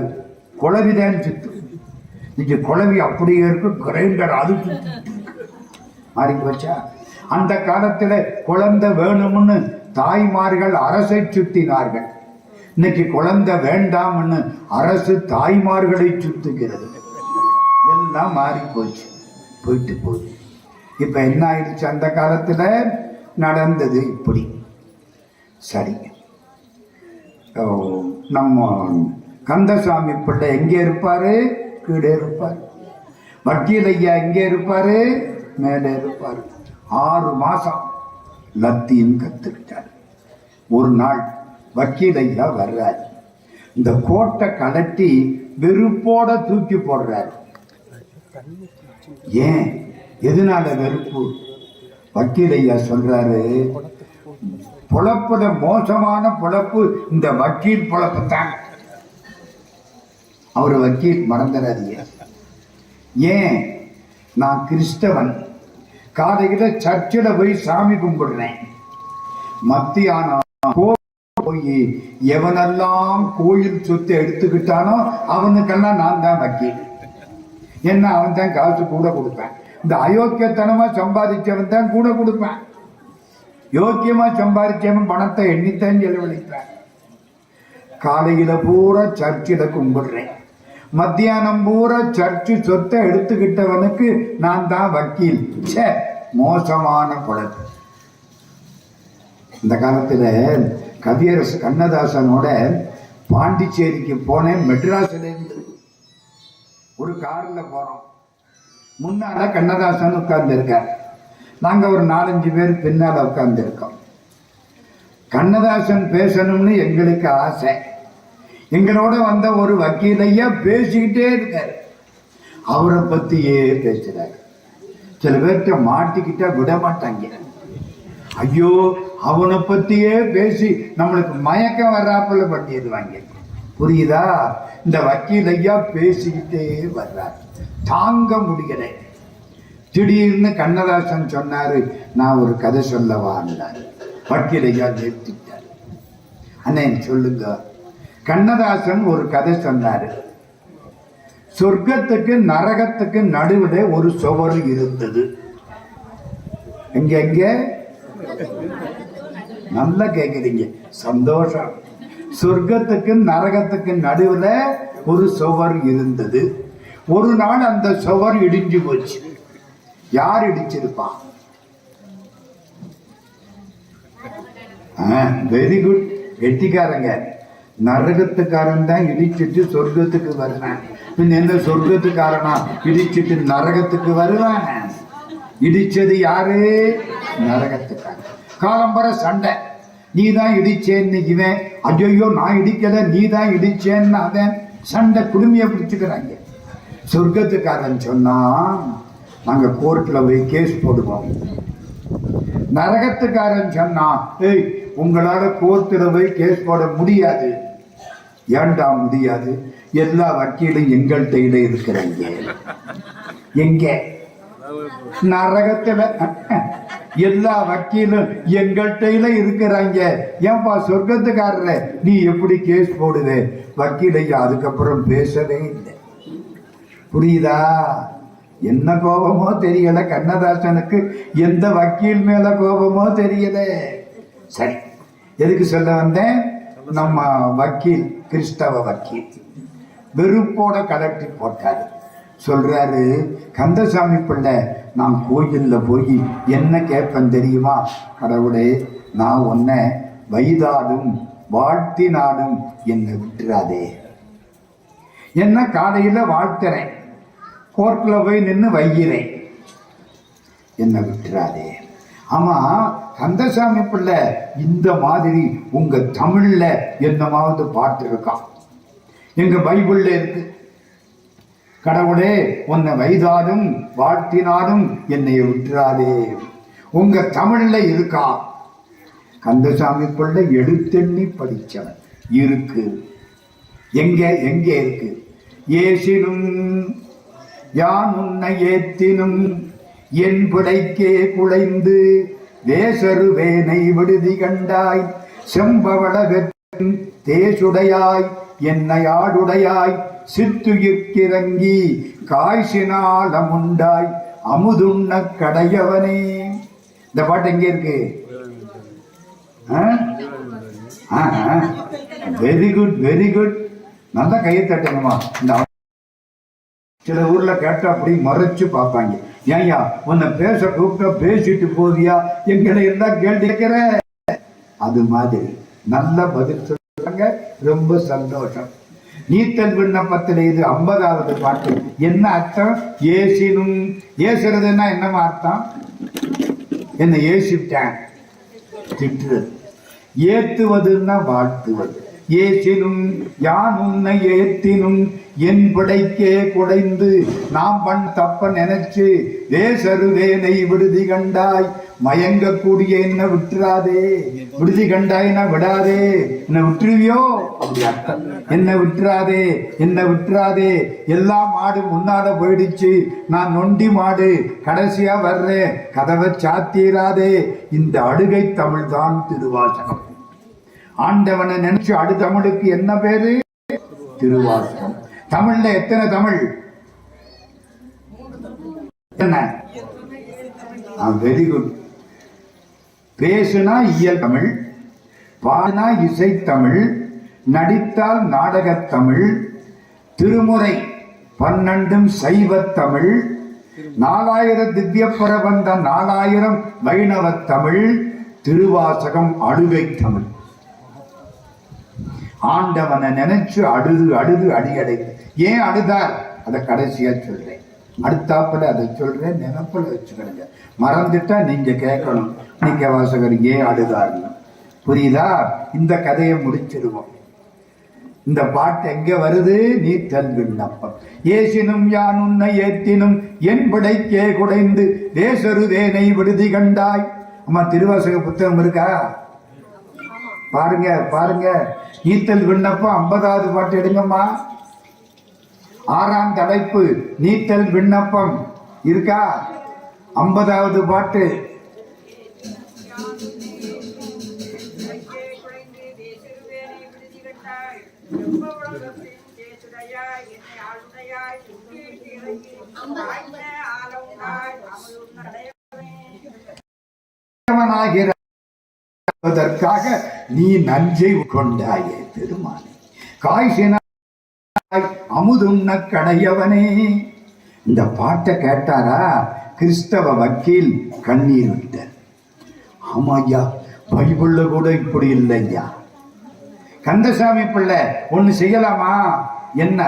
Speaker 1: குழவிதான் சுத்து. இன்னைக்கு குழவி அப்படியே இருக்கு, கிரைண்டர் அது சுத்து. மாறி போச்சா? அந்த காலத்துல குழந்தை வேணும்னு தாய்மார்கள் அரசை சுத்தினார்கள். இன்னைக்கு குழந்தை வேண்டாம்னு அரசு தாய்மார்களை சுத்துகிறது. எல்லாம் மாறி போச்சு, போயிட்டு போகுது. இப்ப என்ன ஆயிடுச்சு? அந்த காலத்துல நடந்தது இப்படி. சரி, நம்ம கந்தசாமி பிள்ளை எங்கே இருப்பாரு? கீழே இருப்பார். வக்கீல் ஐயா எங்கே இருப்பாரு? மேலே இருப்பாரு. 6 மாசம் லத்தீன் கத்துக்கிட்டார். ஒரு நாள் வக்கீல் ஐயா வர்றாரு. இந்த கோட்டை கலட்டி வெறுப்போட தூக்கி போடுறாரு. ஏன்? எதனால வெறுப்பு? வக்கீல் ஐயா சொல்றாரு, பொழப்புல மோசமான பொழப்பு இந்த வக்கீல் பொழப்பு தான். அவர் வக்கீல், மறந்துடாதீங்க. ஏன்? நான் கிறிஸ்தவன். காலையில சர்ச்சில் போய் சாமி கும்பிடுறேன். மத்தியானம் போய் எவனெல்லாம் கோயில் சொத்தை எடுத்துக்கிட்டானோ அவனுக்கெல்லாம் நான் தான் வக்கீல். என்ன, அவன் தான் காசு கூட கொடுப்பேன். இந்த அயோக்கியத்தனமா சம்பாதிச்சவன் தான் கூட கொடுப்பேன். யோக்கியமா சம்பாதிச்சவன் பணத்தை எண்ணித்தான் செலவழிப்பேன். காலையில பூரா சர்ச்சில கும்பிடுறேன், மத்தியானம் பூரா சர்ச்சு சொத்தை எடுத்துக்கிட்டவனுக்கு நான் தான் வக்கீல். மோசமான குழந்தை. இந்த காலத்துல கவியரசு கண்ணதாசனோட பாண்டிச்சேரிக்கு போனேன். மெட்ராஸ்ல இருந்து ஒரு கார்ல போறோம். முன்னால கண்ணதாசன் உட்கார்ந்து இருக்கார். நாங்க ஒரு 4-5 பேர் பின்னால உட்கார்ந்து இருக்கோம். கண்ணதாசன் பேசணும்னு எங்களுக்கு ஆசை. எங்களோட வந்த ஒரு வக்கீலையா பேசிக்கிட்டே இருக்காரு. அவரை பத்தியே பேசுறாரு. சில பேர்கிட்ட மாட்டிக்கிட்டா விட மாட்டாங்க. ஐயோ, அவனை பத்தியே பேசி நம்மளுக்கு மயக்கம் வர்றாப்புல பண்ணிடுவாங்க. புரியுதா? இந்த வக்கீல் ஐயா பேசிக்கிட்டே வர்றார், தாங்க முடியல. திடீர்னு கண்ணதாசன் சொன்னாரு, நான் ஒரு கதை சொல்லவான்னாரு. வக்கீல் ஐயா நிறுத்திட்டார். அண்ணே சொல்லுங்க. கண்ணதாசன் ஒரு கதை சொன்னாரு. சொர்க்கத்துக்கு நரகத்துக்கு நடுவில் ஒரு சுவர் இருந்தது. எங்க எங்க நல்லா கேக்குறீங்க, சந்தோஷம். சொர்க்கத்துக்கு நரகத்துக்கு நடுவுல ஒரு சுவர் இருந்தது. ஒரு நாள் அந்த சுவர் இடிஞ்சு போச்சு. யார் இடிச்சிருப்பான்? Very good, வெட்டிக்காரங்க. நரகத்துக்காரன் தான் இடிச்சிட்டு சொர்க்கத்துக்கு வருவான். பின் எந்த சொர்க்கத்துக்காரனா இடிச்சிட்டு நரகத்துக்கு வருவான்? இடிச்சது யாரு? நரகத்துக்காரன். காலம்பர சண்டை. நீ தான் இடிச்சேன்னு இவன், ஐயோ நான் இடிக்கல நீ தான் இடிச்சேன்னு அவன். சண்டை குடுமைய பிடிச்சுக்கிறாங்க. சொர்க்கத்துக்காரன் சொன்னா, நாங்க கோர்ட்ல போய் கேஸ் போடுவோம். நரகத்துக்காரன் சொன்னா, ஏய் உங்களால கோர்ட்ல போய் கேஸ் போட முடியாது. ஏண்டா முடியாது? எல்லா வக்கீலும் எங்கள்கிட்ட இருக்கிறாங்க. எங்க? நரகத்துல எல்லா வக்கீலும் எங்கள்கிட்ட இருக்கிறாங்க. ஏன்பா சொர்க்கத்துக்காரர நீ எப்படி கேஸ் போடுவே? வக்கீலையா அதுக்கப்புறம் பேசவே இல்லை. புரியுதா? என்ன கோபமோ தெரியல கண்ணதாசனுக்கு, எந்த வக்கீல் மேல கோபமோ தெரியல. சரி, எதுக்கு சொல்ல வந்தேன்? நம்ம வக்கீல், கிறிஸ்தவ வக்கீல், வெறுப்போட கலட்டி போட்டாரு. சொல்றாரு, கந்தசாமி பிள்ளை, நான் கோயில்ல போய் என்ன கேட்பேன் தெரியுமா? கடவுளே, நான் உன்னை வைதாலும் வாழ்த்தினாலும் என்னை விட்டுறாதே. என்ன காலையில வாழ்த்துறேன், கோர்ட்ல போய் நின்று வைகிறேன், என்னை விட்டுறாதே. ஆமா கந்தசாமி பிள்ளை, இந்த மாதிரி உங்க தமிழ்ல என்னமாவது பாட்டு இருக்கான்? எங்க பைபிள்ல இருக்கு. கடவுளே, உன்னை வைதாலும் வாழ்த்தினாலும் என்னை விட்டுறாதே. உங்க தமிழ்ல இருக்கா? கந்தசாமி பிள்ளை எழுத்தெண்ணி படிச்சவன். இருக்கு. எங்க எங்க இருக்கு? ஏசினும் யான் உன்னை ஏத்தினும் என் பிடைக்கே குலைந்து வேசரு வேனை விடுதி கண்டாய் செம்பவள வெற்றின் தேசுடையாய் என்னை ஆடுடையாய் சித்துயிர்க்கிறங்கி காய்ச்சினாலமுண்டாய் அமுதுண்ண கடையவனே. இந்த பாட்டு எங்க இருக்கு? Very good, very good. நல்லா கையை தட்டுங்கம்மா. இந்த சில ஊர்ல கேட்டா அப்படி மறைச்சு பார்ப்பாங்க. ஏன்யா உன்னை பேச கூப்பிட்டா பேசிட்டு போதியா, எங்களை எல்லாம் கேள்வி கேட்கிற? அது மாதிரி நல்ல பதில் சொல்றாங்க. ரொம்ப சந்தோஷம். நீத்தல் விண்ணப்பத்தில் இது 50வது பாட்டு. என்ன அர்த்தம்? ஏசினும். ஏசுறதுன்னா என்னமா அர்த்தம்? என்ன ஏசிட்டேன், திட்டுறது. ஏத்துவதுன்னா வாழ்த்துவது. ஏசினும் யான் உன்னை ஏத்தினும் என் பிடைக்கே குடைந்து நாம் பண் தப்ப நினைச்சு வேசருவேனை விடுதி கண்டாய் மயங்கக்கூடிய என்ன விட்டுறாதே, விடுதி கண்டாய்னா விடாதே, என்ன விட்டுருவியோ அப்படி அர்த்தம். என்ன விட்டுறாதே, என்ன விட்டுறாதே, எல்லா மாடு முன்னால போயிடுச்சு, நான் நொண்டி மாடு கடைசியா வர்றேன், கதவை சாத்தீராதே. இந்த அழுகை தமிழ் தான் திருவாசகம். ஆண்டவனை நினைச்சு அடு தமிழுக்கு என்ன பேரு? திருவாசகம். தமிழ்ல எத்தனை தமிழ்? Very good. பேசுனா இயல் தமிழ், பாடினா இசை தமிழ், நடித்தால் நாடகத் தமிழ், திருமுறை 12 சைவத் தமிழ், 4000 திவ்ய பிரபந்த 4000 வைணவத் தமிழ், திருவாசகம் அழுகை தமிழ். ஆண்டவனை நினைச்சு அழுது அழுது அடியடைந்து. ஏன் அழுதார் அதை கடைசியா சொல்றேன், அடுத்தாப்புல அதை சொல்றேன், நினைப்புல வச்சுக்கிடுங்க. மறந்துட்டா நீங்க கேட்கணும், நீங்க வாசகர் ஏன் அழுதாருன்னு. புரியுதா? இந்த கதையை முடிச்சிடுவோம். இந்த பாட்டு எங்க வருது? நீத்தல் விண்ணப்பம். ஏசினும் யான் உன்னை ஏத்தினும் என் பிடைக்கே குடைந்து தேசருதேனை விடுதி கண்டாய். அம்மா திருவாசக புத்தகம் இருக்கா? பாருங்க பாருங்க. நீத்தல் விண்ணப்பம் 50வது பாட்டு எடுங்கம்மா. 6ஆம் தலைப்பு நீத்தல் விண்ணப்பம் இருக்கா? 50வது பாட்டு. அதற்காக நீ நஞ்சை கொண்டாயே பெருமானே, காய்ச்சினாய் அமுதுண்ண கடையவனே. இந்த பாட்டை கேட்டாரா கிறிஸ்தவ வக்கீல் கண்ணீர் விட்டார். ஆமா ஐயா, பைபிள்ல கூட இப்படி இல்லையா. கந்தசாமி பிள்ளை ஒண்ணு செய்யலாமா? என்ன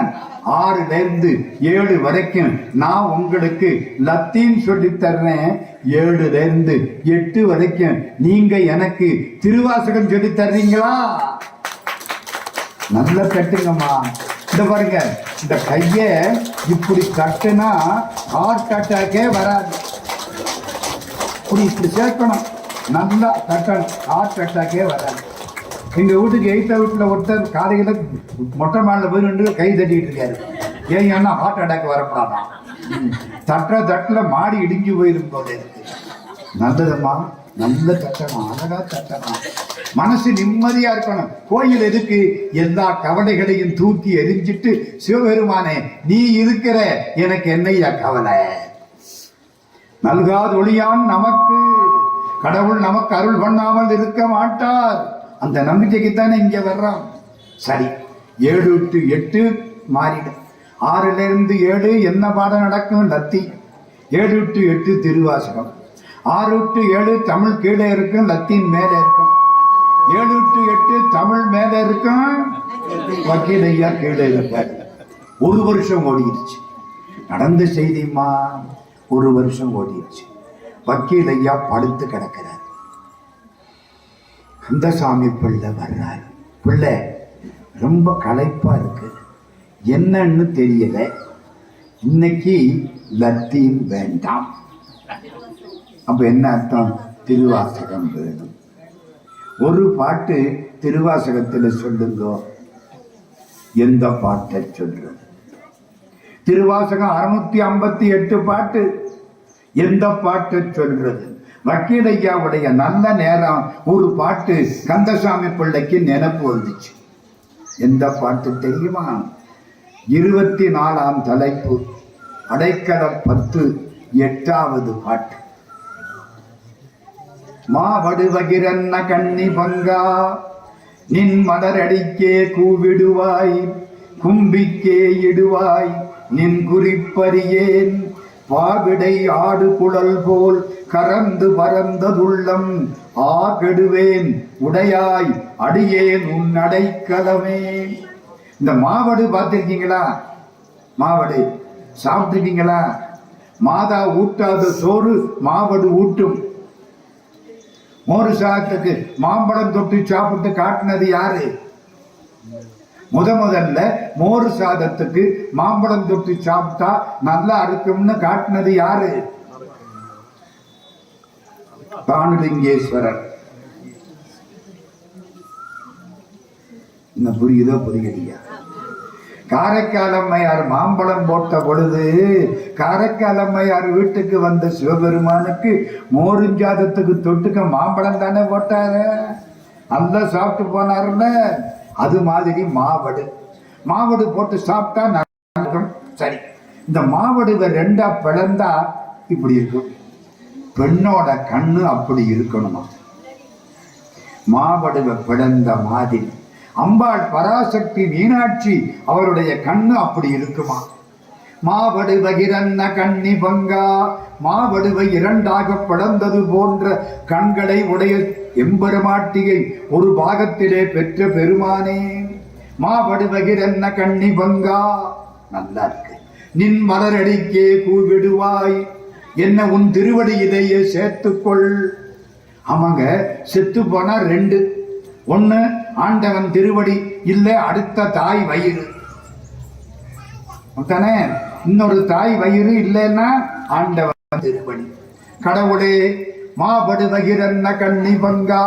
Speaker 1: 6ல இருந்து 7 வரைக்கும் நான் உங்களுக்கு லத்தீன் சொல்லி தர்றேன், 7ல இருந்து 8 வரைக்கும் நீங்க எனக்கு திருவாசகம் சொல்லி தர்றீங்களா? நல்லா கட்டுங்கம்மா. இந்த பாருங்க, இந்த கைய இப்படி கட்டுனா ஹார்ட் அட்டாக்கே வராது. இப்படி சேர்க்கணும், நல்லா கட்டணும், ஹார்ட் அட்டாக்கே வராது. எங்க வீட்டுக்கு எய்த்த வீட்டுல ஒருத்தர் காலையில மொட்டை மாடல போய் நின்று கை தட்டிட்டு இருக்காரு. ஏன் ஹார்ட் அட்டாக் வரப்படாதான், தட்டுல மாடி இடிஞ்சு போயிரும் போது. நல்லதம்மா, நல்ல தட்டணும், அழகா தட்டணும், மனசு நிம்மதியா இருக்கணும். கோயில் எதுக்கு? எல்லா கவலைகளையும் தூக்கி எரிஞ்சிட்டு சிவபெருமானே நீ இருக்கிற, எனக்கு என்னையா கவலை? நல்காது ஒளியான் நமக்கு, கடவுள் நமக்கு அருள் பண்ணாமல் இருக்க மாட்டார். அந்த நம்பிக்கைக்குத்தானே இங்க வர்றோம். சரி, 7 to 8 மாறிடும். 6ல இருந்து 7 என்ன பாடம் நடக்கும்? லத்தி. 7 to 8 திருவாசகம். 6 to 7 தமிழ் கீழே இருக்கும், லத்தீன் மேலே இருக்கும். 7 to 8 தமிழ் மேலே இருக்கும், வக்கீல் ஐயா கீழே இருப்பார். 1 வருஷம் ஓடிடுச்சு. நடந்த செய்திமா, 1 வருஷம் ஓடிடுச்சு. வக்கீல் ஐயா படுத்து கிடக்கிறார். கந்தசாமி பிள்ளை வர்றாரு. பிள்ளை ரொம்ப களைப்பா இருக்கு, என்னன்னு தெரியல, இன்னைக்கு லத்தீன் வேண்டாம். அப்ப என்ன அர்த்தம்? திருவாசகம் வேணும். ஒரு பாட்டு திருவாசகத்தில் சொல்லுங்க. எந்த பாட்டை சொல்றது? திருவாசகம் 658 பாட்டு. எந்த பாட்டை சொல்றது? வக்கீல் ஐயாவுடைய நல்ல நேரம் ஒரு பாட்டு கந்தசாமி பிள்ளைக்கு நினைப்பு வந்துச்சு. எந்த பாட்டு தெரியுமா? 24ஆம் தலைப்பு, அடைக்கலம் 10, 8வது பாட்டு. மாவடுவகிரன்ன கண்ணி பங்கா நின் மலரடிக்கே கூவிடுவாய், கும்பிக்கே இடுவாய் நின் குறிப்பறியேன், பாவிடை ஆடு குழல் போல் கறந்து பறந்ததுள்ளம் ஆகெடுவேன் உடையாய் அடியேன் உன் அடைக்கலமே. இந்த மாவடு பார்த்திருக்கீங்களா? மாவடு சாப்பிட்டுருக்கீங்களா? மாதா ஊட்டாத சோறு மாவடு ஊட்டும். மோரு சாதத்துக்கு மாம்பழம் தொட்டு சாப்பிட்டு காட்டினது யாரு? முதல்ல மோர் சாதத்துக்கு மாம்பழம் தொட்டு சாப்பிட்டா நல்லா இருக்கும்னு காட்டினது யாரு? பானுலிங்கேஸ்வரர். என்ன புரியுதோ புரியலையா? காரைக்கால் அம்மையார் மாம்பழம் போட்ட பொழுது காரைக்கால் அம்மையார் வீட்டுக்கு வந்த சிவபெருமானுக்கு மோருஞ்சாதத்துக்கு தொட்டுக்க மாம்பழம் தானே போட்டாரு. நல்லா சாப்பிட்டு போனாருல்ல. அது மாதிரி மாவடு போட்டு சாப்பிட்டா நல்லா. சரி, இந்த மாவடுவை ரெண்டா பிளந்தா இப்படி இருக்கும். பெண்ணோட கண்ணு அப்படி இருக்கணுமா? மாவடுவை பிளந்த மாதிரி அம்பாள் பராசக்தி மீனாட்சி அவருடைய கண்ணு அப்படி இருக்குமா? மாவடுவகிரன்ன கண்ணி பங்கா, மாவடுவை இரண்டாக பிளந்தது போன்ற கண்களை உடைய எம்பெருமாட்டியை ஒரு பாகத்திலே பெற்ற பெருமானே. மாவடுவகிரன்ன கண்ணி பங்கா, நல்லா இருக்கு. நின் மலரடிக்கே கூவிடுவாய், என்ன உன் திருவடியிலேயே சேர்த்துக்கொள். ஆமாங்க, செத்து போனா ரெண்டு. ஒண்ணு ஆண்டவன் திருவடி, இல்ல அடுத்த தாய் வயிறு தானே. இன்னொரு தாய் வயிறு இல்லைன்னா ஆண்டவன் திருவடி. கடவுளே, மாபடுவகிரன்ன கண்ணி பங்கா,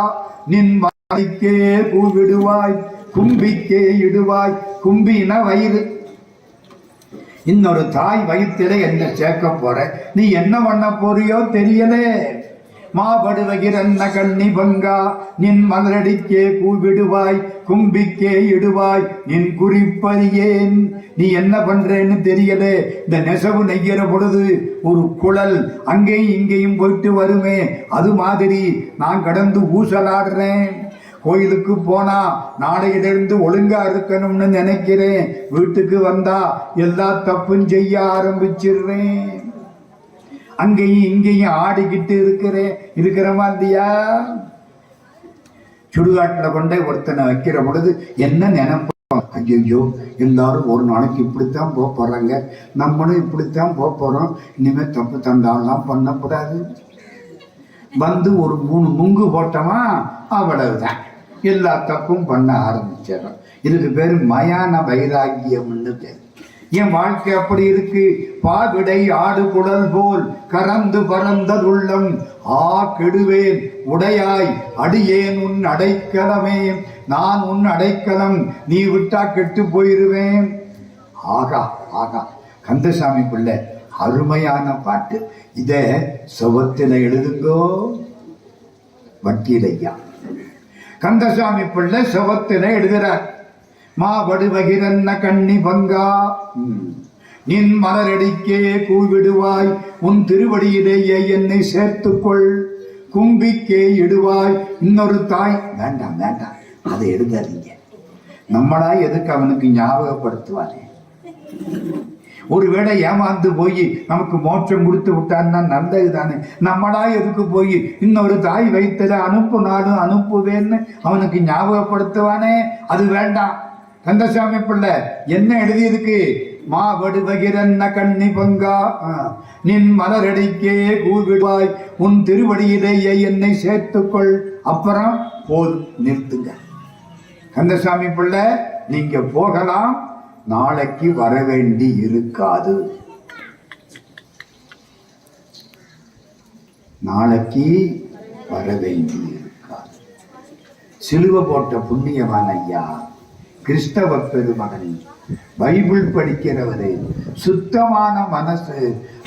Speaker 1: நின் வாய்க்கே கூவிடுவாய், கும்பிக்கே இடுவாய். கும்பின வயிறு. இன்னொரு தாய் வயிற்றில என்ன சேர்க்க போற? நீ என்ன பண்ண போறியோ தெரியலே. மாபடுவகிரன்ன கண்ணி பங்கா, நின் மலரடிக்கே கூவிடுவாய், கும்பிக்கே இடுவாய். நின் குறிப்பறியேன், நீ என்ன பண்றேன்னு தெரியல. இந்த நெசவு நெய்கிற பொழுது ஒரு குழல் அங்கேயும் இங்கேயும் போயிட்டு வருமே, அது மாதிரி நான் கடந்து ஊசலாடுறேன். கோயிலுக்கு போனா நாளையிலிருந்து ஒழுங்கா இருக்கணும்னு நினைக்கிறேன். வீட்டுக்கு வந்தா எல்லா தப்பும் செய்ய ஆரம்பிச்சிடுறேன். அங்கேயும் இங்கேயும் ஆடிக்கிட்டு இருக்கிறமா இல்லையா? சுடுகாட்டுல கொண்டே ஒருத்தனை வைக்கிற பொழுது என்ன நினைப்போம்? ஐயோ, எல்லாரும் ஒரு நாளைக்கு இப்படித்தான் போறாங்க, நம்மளும் இப்படித்தான் போறோம், இனிமே தப்பு தண்டாலாம் பண்ணக்கூடாது. வந்து ஒரு 3 முங்கு போட்டோமா அவ்வளவுதான், எல்லா தப்பும் பண்ண ஆரம்பிச்சிடறோம். இதுக்கு பேரு மயான வைராக்கியம்னு பேர். என் வாழ்க்கை அப்படி இருக்கு. பாவிடை ஆடு குடல் போல் கறந்து பறந்ததுள்ளம், ஆ கெடுவேன் உடையாய் அடியேன் உன் அடைக்கலமே. நான் உன் அடைக்கலம், நீ விட்டா கெட்டு போயிருவேன். ஆகா ஆகா, கந்தசாமி பிள்ளை அருமையான பாட்டு. இத சுவத்தில எழுதுங்கோ. வக்கீலையா கந்தசாமி பிள்ளை சுவத்தில எழுதுறார். மாவடுவகிரன்ன கண்ணி பங்கா, நின் மலரடிக்கே கூவிடுவாய், உன் திருவடியிலேயே என்னை சேர்த்துக்கொள். கும்பிக்கே இடுவாய். இன்னொரு தாய் வேண்டாம் வேண்டாம், அதை எழுதாதீங்க. நம்மளா எதுக்கு அவனுக்கு ஞாபகப்படுத்துவானே? ஒருவேளை ஏமாந்து போய் நமக்கு மோட்சம் கொடுத்து விட்டான்னா நல்லது தானே. நம்மளா எதுக்கு போய் இன்னொரு தாய் வைத்தல அனுப்புனாலும் அனுப்புவேன்னு அவனுக்கு ஞாபகப்படுத்துவானே? அது வேண்டாம். கந்தசாமி பிள்ளை என்ன எழுதியிருக்கு? மாவடுவகிரன்ன கண்ணி பங்கா, நின் மலரடிக்கே கூவிடுவாய், உன் திருவடியிலேயே என்னை சேர்த்துக்கொள். அப்புறம் போதும், நிறுத்துங்க. கந்தசாமி பிள்ளை நீங்க போகலாம், நாளைக்கு வர வேண்டி இருக்காது. நாளைக்கு வர வேண்டி இருக்காது. சிலுவை போட்ட புண்ணியவான் ஐயா, கிறிஸ்தவ பெருமகன், பைபிள் படிக்கிறவரு, சுத்தமான மனசு,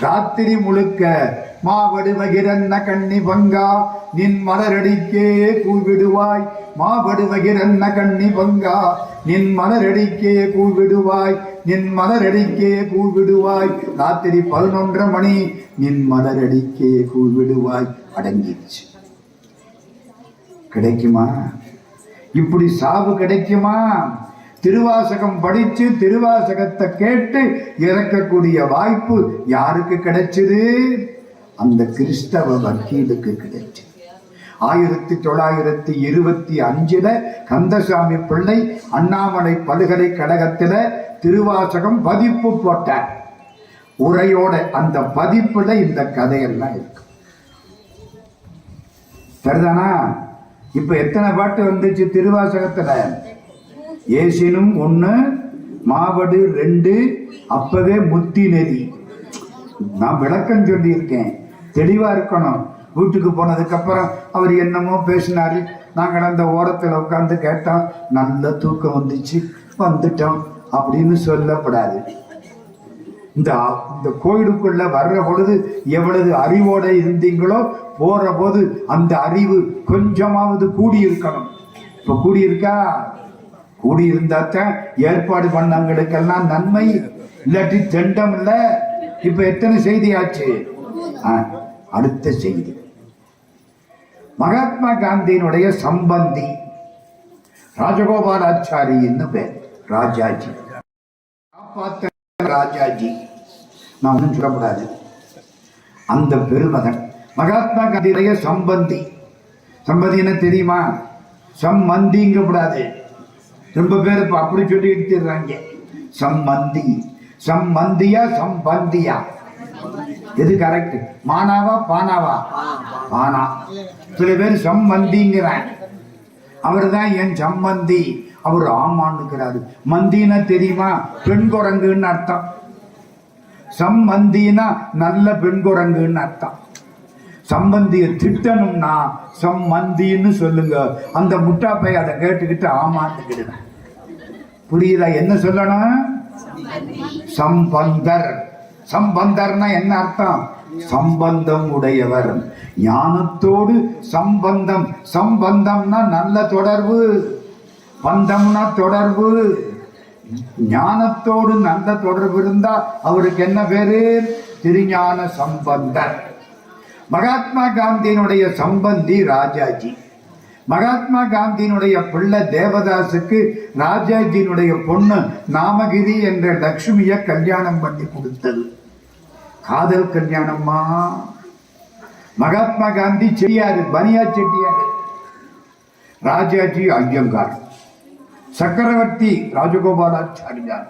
Speaker 1: ராத்திரி முழுக்க மாவடுவகிரன்ன கண்ணி பங்கா, நின் மலரடிக்கே கூவிடுவாய். மாவடுவகிரன்ன கண்ணி பங்கா, நின் மலரடிக்கே கூவிடுவாய், நின் மலரடிக்கே கூவிடுவாய். ராத்திரி 11:30 மணி, நின் மலரடிக்கே கூவிடுவாய். அடங்கிடுச்சு. கிடைக்குமா? இப்படி சாவு கிடைக்குமா? திருவாசகம் படிச்சு திருவாசகத்தை கேட்டு இறக்கக்கூடிய வாய்ப்பு யாருக்கு கிடைச்சது? அந்த கிறிஸ்தவ வக்கீலுக்கு கிடைச்சது. 1925 கந்தசாமி பிள்ளை அண்ணாமலை பல்கலைக்கழகத்தில திருவாசகம் பதிப்பு போட்டார். உரையோட அந்த பதிப்புல இந்த கதையெல்லாம் இருக்கு. சரிதானா? இப்ப எத்தனை பாட்டு வந்துச்சு திருவாசகத்துல? ஏசினும் 1 மாவடு 2 அப்பவே முத்தி நெறி. நான் விளக்கம் சொல்லியிருக்கேன், தெளிவா இருக்கணும். வீட்டுக்கு போனதுக்கு அப்புறம் அவர் என்னமோ பேசினாரு, நாங்கள் அந்த ஓரத்தில் உட்காந்து கேட்டோம், நல்ல தூக்கம் வந்துச்சு வந்துட்டோம் அப்படின்னு சொல்லப்படாது. இந்த கோயிலுக்குள்ள வர்ற பொழுது எவ்வளவு அறிவோட இருந்தீங்களோ போற போது அந்த அறிவு கொஞ்சமாவது கூடியிருக்கணும். இப்ப கூடியிருக்கா? கூடியிருந்தாத்தான் ஏற்பாடு பண்ணவங்களுக்கெல்லாம் நன்மை, இல்லாட்டி தெண்டம் இல்ல. இப்ப எத்தனை செய்தி ஆச்சு? அடுத்த செய்தி, மகாத்மா காந்தியினுடைய சம்பந்தி ராஜகோபாலாச்சாரின்னு பேர். ராஜாஜி, காப்பாத்த ராஜாஜி, நான் ஒன்றும் சொல்லக்கூடாது. அந்த பெருமகன் மகாத்மா காந்தியுடைய சம்பந்தி. சம்பந்தி என்ன தெரியுமா? சம்மந்திங்க கூடாது. ரொம்ப பேர் இப்ப அப்படி சொல்லி எடுத்துடுறாங்க. சம்மந்தி, சம்மந்தியா சம்பந்தியா? எது கரெக்ட்? மானாவா பானாவா? பானா. சில பேர் சம்மந்திங்கிறான். அவர் தான் என் சம்பந்தி. அவர் ஆமான்னுக்கிறாரு. மந்தினா தெரியுமா? பெண் குரங்குன்னு அர்த்தம். சம்மந்தினா நல்ல பெண் குரங்குன்னு அர்த்தம். சம்பந்திய திட்டணும்னா சம்மந்தின்னு சொல்லுங்க. அந்த முட்டாப்பை அதை கேட்டுக்கிட்டு ஆமான்னு. புரியுதா? என்ன சொல்லணும்? சம்பந்தர். சம்பந்தர்னா என்ன அர்த்தம்? சம்பந்தம் உடையவர், ஞானத்தோடு சம்பந்தம். சம்பந்தம்னா நல்ல தொடர்பு, பந்தம்னா தொடர்பு. ஞானத்தோடு நல்ல தொடர்பு இருந்தா அவருக்கு என்ன பேரு? திருஞான சம்பந்தர். மகாத்மா காந்தியினுடைய சம்பந்தி ராஜாஜி. மகாத்மா காந்தியினுடைய பிள்ளை தேவதாசுக்கு ராஜாஜியினுடைய பொண்ணு நாமகிரி என்ற லட்சுமிய கல்யாணம் பண்ணி கொடுத்தது. காதல் கல்யாணம்மா. மகாத்மா காந்தி செட்டியாரு, பனியா செட்டியாரு. ராஜாஜி ஐயங்கார். சக்கரவர்த்தி ராஜகோபாலாச்சாரியார்,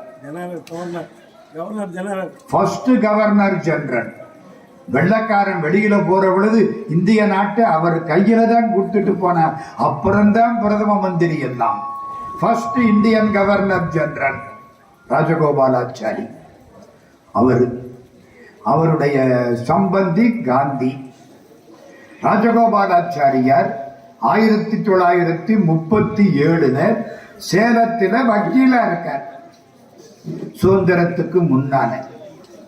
Speaker 1: ஃபர்ஸ்ட் கவர்னர் ஜெனரல். வெள்ளக்காரன் வெளியில போற பொழுது இந்திய நாட்டை அவர் கையில தான் கொடுத்துட்டு போனார். அப்புறம்தான் பிரதம மந்திரி எல்லாம். First Indian governor general Rajagopalachari. அவருடைய சம்பந்தி காந்தி. ராஜகோபாலாச்சாரியார் 1937 சேலத்துல வக்கீலா இருக்கார். சுதந்திரத்துக்கு முன்னால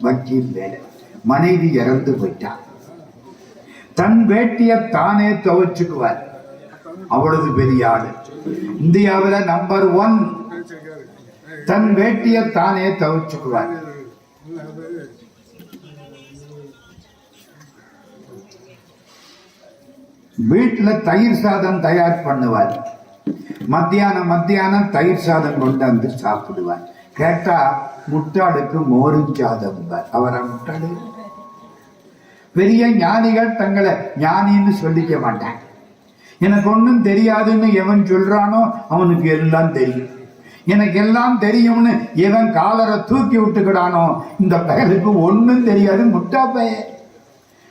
Speaker 1: வக்கீல் வேலை. மனைவி இறந்து போயிட்டார். தன் வேட்டிய தானே துவைச்சுக்குவார். அவ்வளவு பெரிய ஆளு. இந்தியாவில் நம்பர் 1. தன் வேட்டிய தானே துவைச்சுக்குவார். வீட்டுல தயிர் சாதம் தயார் பண்ணுவார். மத்தியானம் தயிர் சாதம் கொண்டு வந்து சாப்பிடுவார். கேட்டா முட்டாளுக்கு மோரும் சாதம். அவரை முட்டாளு. பெரிய ஞானிகள் தங்களை ஞானின்னு சொல்லிக்க மாட்டாங்க. எனக்கு ஒன்றும் தெரியாதுன்னு எவன் சொல்றானோ அவனுக்கு எல்லாம் தெரியும். எனக்கு எல்லாம் தெரியும்னு எவன் காலரை தூக்கி விட்டுக்கிடானோ இந்த பயலுக்கு ஒன்றும் தெரியாது, முட்டா பய.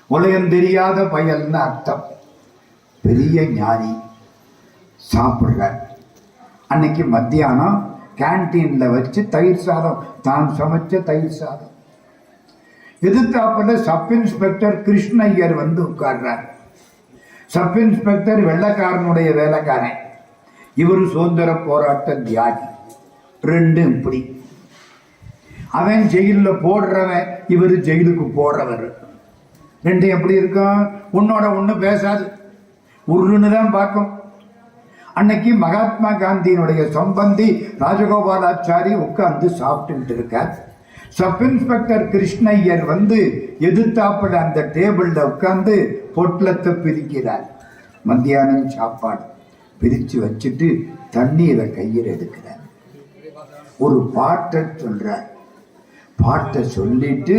Speaker 1: உலகம் தெரியாத பயல்னு அர்த்தம். பெரிய ஞானி சாப்பிடுறார். அன்னைக்கு மத்தியானம் கேன்டீன்ல வச்சு தயிர் சாதம், தான் சமைச்ச தயிர் சாதம். எதிர்த்தாப்புல சப் இன்ஸ்பெக்டர் கிருஷ்ணய்யர் வந்து உட்கார்றார். சப் இன்ஸ்பெக்டர் வெள்ளக்காரனுடைய வேலைக்காரன், இவரு சுதந்திர போராட்ட தியாகி. ரெண்டும் இப்படி. அவன் ஜெயில போடுறவன், இவரு ஜெயிலுக்கு போடுறவர். ரெண்டும் எப்படி இருக்கும்? உன்னோட ஒண்ணு பேசாது, உருன்னு தான் பார்க்கும். அன்னைக்கு மகாத்மா காந்தியினுடைய சம்பந்தி ராஜகோபாலாச்சாரி உட்கார்ந்து சாப்பிட்டு இருக்கார். சப் இன்ஸ்பெக்டர் கிருஷ்ணய்யர் வந்து எதிர்த்தாப்புல அந்த டேபிள்ல உட்கார்ந்து பொட்டலத்தை பிரிக்கிறார். மத்தியானம் சாப்பாடு பிரிச்சு வச்சுட்டு தண்ணீரை கையில் எடுக்கிறார். ஒரு பாட்டை சொல்றார். பாட்டை சொல்லிட்டு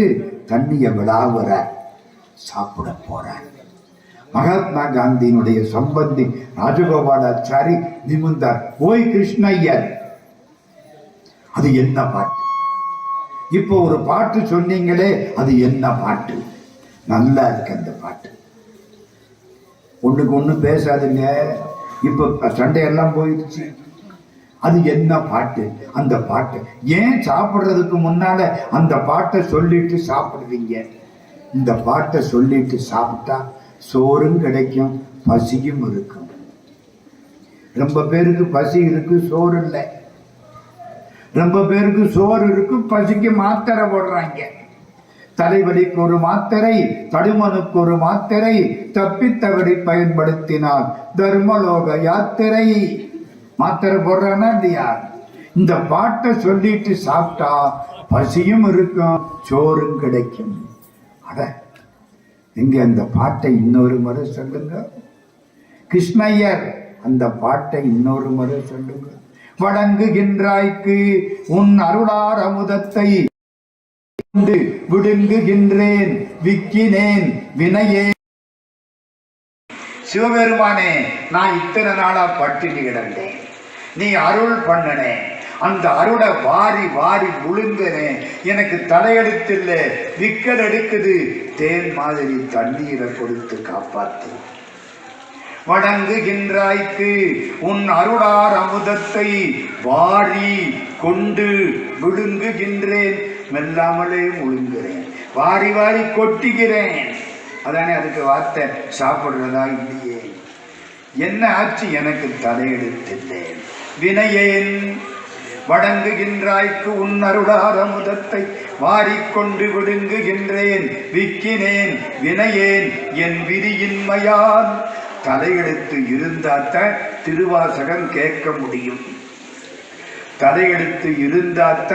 Speaker 1: தண்ணிய விழாவுறார். சாப்பிட போறார். மகாத்மா காந்தியினுடைய சம்பந்தி ராஜகோபாலாச்சாரி நிமிர்ந்தார். ஓய் கிருஷ்ணய்யர், அது என்ன பாட்டு? இப்போ ஒரு பாட்டு சொன்னீங்களே, அது என்ன பாட்டு? நல்லா இருக்கு அந்த பாட்டு. ஒண்ணுக்கு ஒண்ணு பேசாதுங்க. இப்ப சண்டையெல்லாம் போயிடுச்சு. அது என்ன பாட்டு? அந்த பாட்டு ஏன் சாப்பிடுறதுக்கு முன்னால அந்த பாட்டை சொல்லிட்டு சாப்பிடுவீங்க? இந்த பாட்டை சொல்லிட்டு சாப்பிட்டா சோறும் கிடைக்கும், பசியும் இருக்கும். ரொம்ப பேருக்கு பசி இருக்கு, சோறு இல்லை. ரொம்ப பேருக்கு சோறு இருக்கு, பசிக்கு மாத்திரை போடுறாங்க. தலைவலிக்கு ஒரு மாத்திரை, தடுமனுக்கு ஒரு மாத்திரை, தப்பித்தவரை பயன்படுத்தினால் தர்மலோக யாத்திரை. மாத்திரை போடுறானா இல்லையா? இந்த பாட்டை சொல்லிட்டு சாப்பிட்டா பசியும் இருக்கும், சோறும் கிடைக்கும். அட எங்க அந்த பாட்டை இன்னொரு முறை சொல்லுங்க கிருஷ்ணய்யர், அந்த பாட்டை இன்னொரு முறை சொல்லுங்க. வணங்குகின்றாய்க்கு உன் அருளார் அமுதத்தை விடுங்குகின்றேன், விக்கினேன் வினையே. சிவபெருமானே, நான் இத்தனை நாளா பட்டினி கிடந்தேன், நீ அருள் பண்ணனே, அந்த அருளை வாரி வாரி முழுங்கினேன். எனக்கு தலையெடுத்தில்ல, விக்கல் எடுக்குது, தேன் மாதிரி தண்ணீரை கொடுத்து காப்பாத்து. வணங்குகின்றாய்க்கு உன் அருளார் அமுதத்தை வாரி கொண்டு விழுங்குகின்றேன், மெல்லாமலே முழுங்குறேன், வாரி வாரி கொட்டுகிறேன். அதானே அதுக்கு வார்த்தை. சாப்பிடுறதா இல்லையே, என்ன ஆச்சு? எனக்கு தலையெடுத்தில்லை, வினையேன். வணங்குகின்றாய்க்கு உன் அருளார் அமுதத்தை வாரிக்கொண்டு விழுங்குகின்றேன், விக்கினேன் வினையேன் என் விதியின்மையால். தலையெடுத்து இருந்தாத்த திருவாசகம் கேட்க முடியும். தலையெடுத்து இருந்தாத்த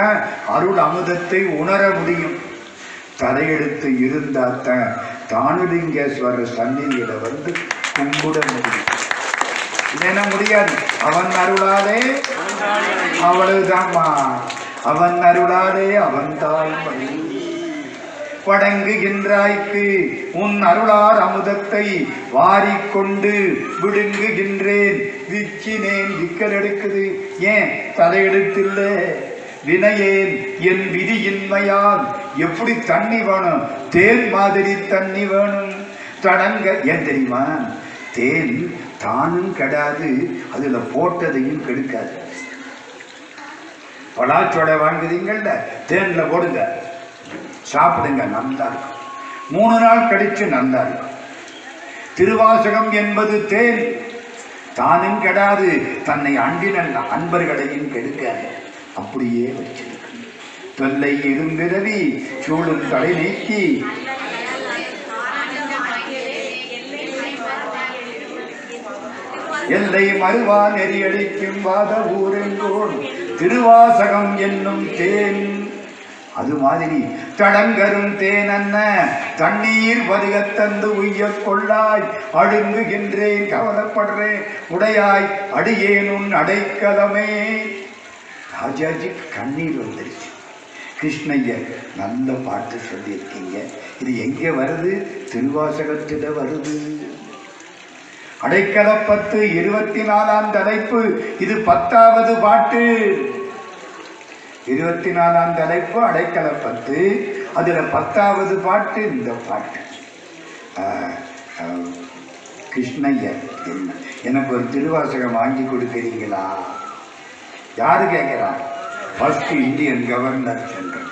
Speaker 1: அருள் அமுதத்தை உணர முடியும். தலையெடுத்து இருந்தாத்த தானுலிங்கேஸ்வரர் சந்நிதியில வந்து கும்பிட முடியும். இல்லைன்னா முடியாது. அவன் அருளாலே அவ்வளவுதான்மா, அவன் அருளாலே அவன்தான் வழி. வணங்குகின்றாய்க்கு உன் அருளார் அமுதத்தை வாரிக்கொண்டு விடுங்குகின்றேன், விக்கினேன். விக்கல் எடுக்குது, ஏன்? தலையெடுத்தில்ல. வினையேன் என் விதியின்மையால். எப்படி தண்ணி வேணும்? தேன் மாதிரி தண்ணி வேணும். தடங்க ஏன் தெரியுமா? தேன் தானும் கெடாது, அதுல போட்டதையும் கெடுக்காது. பலாச்சோடை வாங்குறீங்கல்ல, தேன்ல போடுங்க, சாப்பிடுங்க, நல்லா இருக்கும். 3 நாள் கழிச்சு நல்லா இருக்கும். திருவாசகம் என்பது தேன், தானும் கெடாது, தன்னை அண்டின அன்பர்களையும் கெடுக்காது, அப்படியே வச்சிருக்கு. தொல்லை இரும்பிறவி சூழும் தலை நீக்கி எல்லை மறுவா நெறியடிக்கும் வாத ஊரெங்கோன் திருவாசகம் என்னும் தேன். அது மாதிரி தடங்கரும் தேன் அன்ன தண்ணீர் பதிகத்தந்து உய்ய கொள்ளாய். அழுங்குகின்றேன், கவலைப்படுறேன், உடையாய் அடியேன் உன் அடைக்கலமே. ராஜாஜிக்கு கண்ணீர் வந்துருச்சு. கிருஷ்ணய்யர் நல்ல பாட்டு சொல்லியிருக்கீங்க. இது எங்கே வருது? திருவாசகத்தில வருது. அடைக்கலப்பத்து 24ஆம் தலைப்பு. இது 10வது பாட்டு. 24ஆம் தலைப்பு அடைக்கலப்பத்து, அதுல 10வது பாட்டு இந்த பாட்டு. கிருஷ்ணய்யர், எனக்கு ஒரு திருவாசகம் வாங்கி கொடுக்கிறீங்களா? யாரு கேட்கிறார்? ஃபர்ஸ்ட் இந்தியன் கவர்னர் ஜெனரல்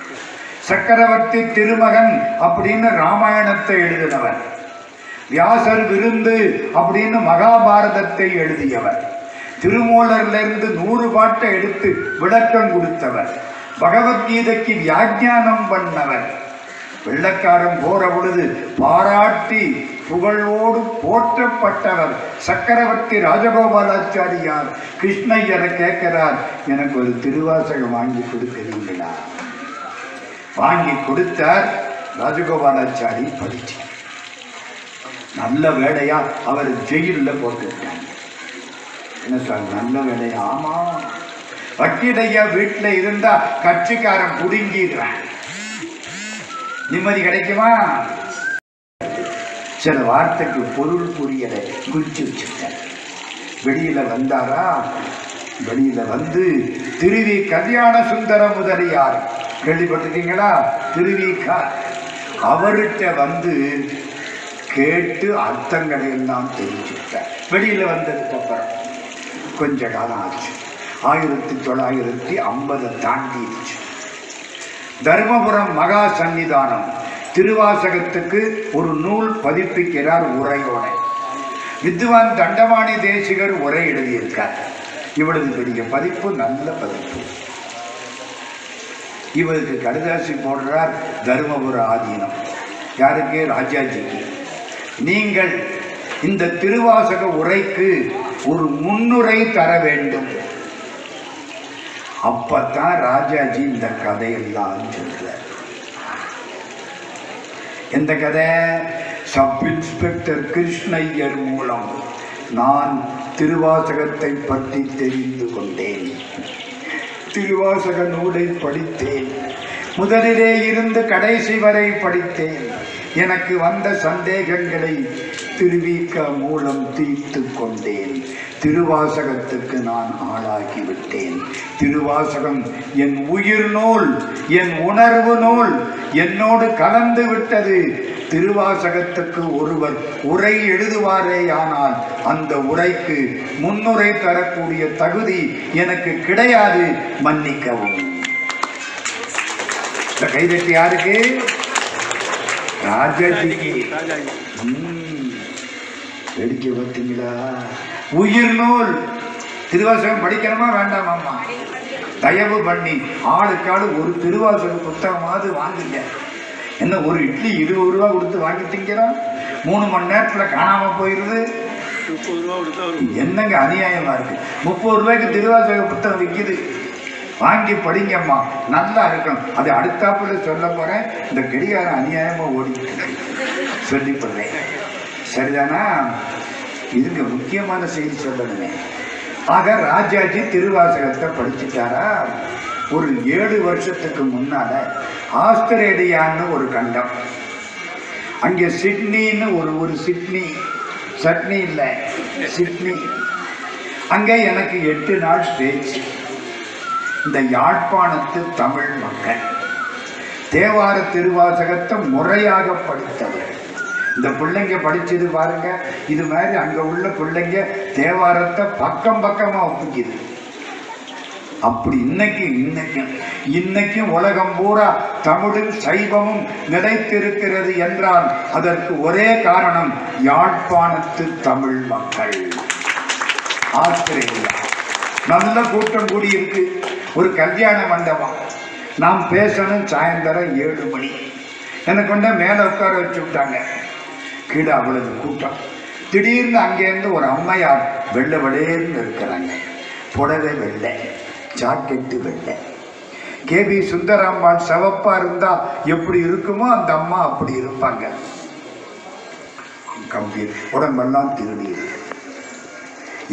Speaker 1: சக்கரவர்த்தி திருமகன் அப்படின்னு ராமாயணத்தை எழுதினவர். வியாசர் விருந்து அப்படின்னு மகாபாரதத்தை எழுதியவர். திருமூலர்ல இருந்து 100 பாட்டை எடுத்து விளக்கம் கொடுத்தவர். பகவத்கீதைக்கு வியாக்கியானம் பண்ணவர். வெள்ளக்காரன் போற பொழுது பாராட்டி புகழோடு போற்றப்பட்டவர் சக்கரவர்த்தி ராஜகோபாலாச்சாரியார். கிருஷ்ணய்யரை கேட்கிறார், எனக்கு ஒரு திருவாசகம் வாங்கி கொடுக்கிறீங்களா? வாங்கி கொடுத்தார். ராஜகோபாலாச்சாரி படிச்சார். நல்ல வேலையா அவர் ஜெயில போட்டுட்டாங்க. என்ன சார், நல்ல வேலையா? ஆமா, வக்கீலையா வீட்டுல இருந்தா கட்சிக்காரன் புடுங்கிடுறான், நிம்மதி கிடைக்குமா? சில வார்த்தைக்கு பொருள் புரியலை, குறிச்சு வச்சுட்டார். வெளியில வந்தாரா? வெளியில வந்து திருவி கல்யாண சுந்தர முதலியார் கேள்விப்பட்டிருக்கீங்களா? திருவிக்கா அவர்கிட்ட வந்து கேட்டு அர்த்தங்களை எல்லாம் தெரிஞ்சுக்கிட்டார். வெளியில வந்ததுக்கு அப்புறம் கொஞ்ச காலம் ஆச்சு. 1950 தாண்டிடுச்சு. தர்மபுரம் மகா சன்னிதானம் திருவாசகத்துக்கு ஒரு நூல் பதிப்பிக்கிறார் உரையோட. வித்வான் தண்டபாணி தேசிகர் உரை எழுதியிருக்கார். இவளது பெரிய பதிப்பு, நல்ல பதிப்பு. இவருக்கு கடுதாசி போடுறார் தர்மபுர ஆதீனம். யாருக்கு? ராஜாஜிக்கு. நீங்கள் இந்த திருவாசக உரைக்கு ஒரு முன்னுரை தர வேண்டும். அப்பத்தான் ராஜாஜி இந்த கதையெல்லாம் சொல்றார். எந்த கதை? சப் இன்ஸ்பெக்டர் கிருஷ்ணய்யர் மூலம் நான் திருவாசகத்தை பற்றி தெரிந்து கொண்டேன். திருவாசக நூலை படித்தேன். முதலிலே இருந்து கடைசி வரை படித்தேன். எனக்கு வந்த சந்தேகங்களை திருவிக மூலம் தீர்த்து கொண்டேன். திருவாசகத்துக்கு நான் ஆளாகிவிட்டேன். திருவாசகம் என் உயிர் நூல், என் உணர்வு நூல், என்னோடு கலந்து விட்டது. திருவாசகத்துக்கு ஒருவர் உரை எழுதுவாரேயானால் அந்த உரைக்கு முன்னுரை தரக்கூடிய தகுதி எனக்கு கிடையாது, மன்னிக்கவும். இந்த கைதட்டி யாருக்கு? ராஜாஜிக்கு. வேடிக்கை பார்த்தீங்களா? உயிர் நூல். திருவாசகம் படிக்கணுமா வேண்டாமாம்மா? தயவு பண்ணி ஆளுக்காடு ஒரு திருவாசக புத்தகமாவது வாங்குங்க. என்ன, ஒரு இட்லி 20 ரூபா கொடுத்து வாங்கி திங்கிறோம், 3 மணி நேரத்தில் காணாம போயிடுது. 30 ரூபா கொடுத்தா என்னங்க அநியாயமா இருக்கு? 30 ரூபாய்க்கு திருவாசக புத்தகம் விற்கிது. வாங்கி படிங்கம்மா, நல்லா இருக்கும். அது அடுத்தாப்புல சொல்ல போறேன். இந்த கடிகாரம் அநியாயமா ஓடிட்டு சொல்லிப்படுறேன். சரிதானா? இதுக்கு முக்கியமான செய்தி சொல்லணுமே. ஆக ராஜாஜி திருவாசகத்தை படிச்சுட்டாரா? ஒரு 7 வருஷத்துக்கு முன்னால ஆஸ்திரேலியான்னு ஒரு கண்டம், அங்கே சிட்னின்னு ஒரு சிட்னி, சட்னி இல்லை சிட்னி, அங்கே எனக்கு 8 நாள் பேச்சு. இந்த யாழ்ப்பாணத்து தமிழ் மக்கள் தேவார திருவாசகத்தை முறையாக படித்தவர். இந்த பிள்ளைங்க படிச்சது பாருங்க, இது மாதிரி அங்க உள்ள பிள்ளைங்க தேவாரத்தை பக்கம் பக்கமா ஒப்பிக்குது. அப்படி இன்னைக்கும் உலகம் பூரா தமிழும் சைவமும் நிலைத்திருக்கிறது என்றால் அதற்கு ஒரே காரணம் யாழ்ப்பாணத்து தமிழ் மக்கள். ஆஸ்திரேலியா நல்ல கூட்டம் கூடியிருக்கு. ஒரு கல்யாண மண்டபம். நாம் பேசணும் சாயந்தரம் 7 மணி. எனக்கு கொண்ட மேலே உட்கார வச்சு விட்டாங்க. கீழே அவ்வளவு கூட்டம். திடீர்னு அங்கேருந்து ஒரு அம்மையார் வெள்ளை வெளேர்னு இருக்கிறாங்க. புடவை வெள்ளை, ஜாக்கெட்டு வெள்ளை. கேபி சுந்தராம்பாள் சிவப்பா இருந்தா எப்படி இருக்குமோ அந்த அம்மா அப்படி இருப்பாங்க. கம்பீர், உடம்பெல்லாம் திருடி இருக்கு.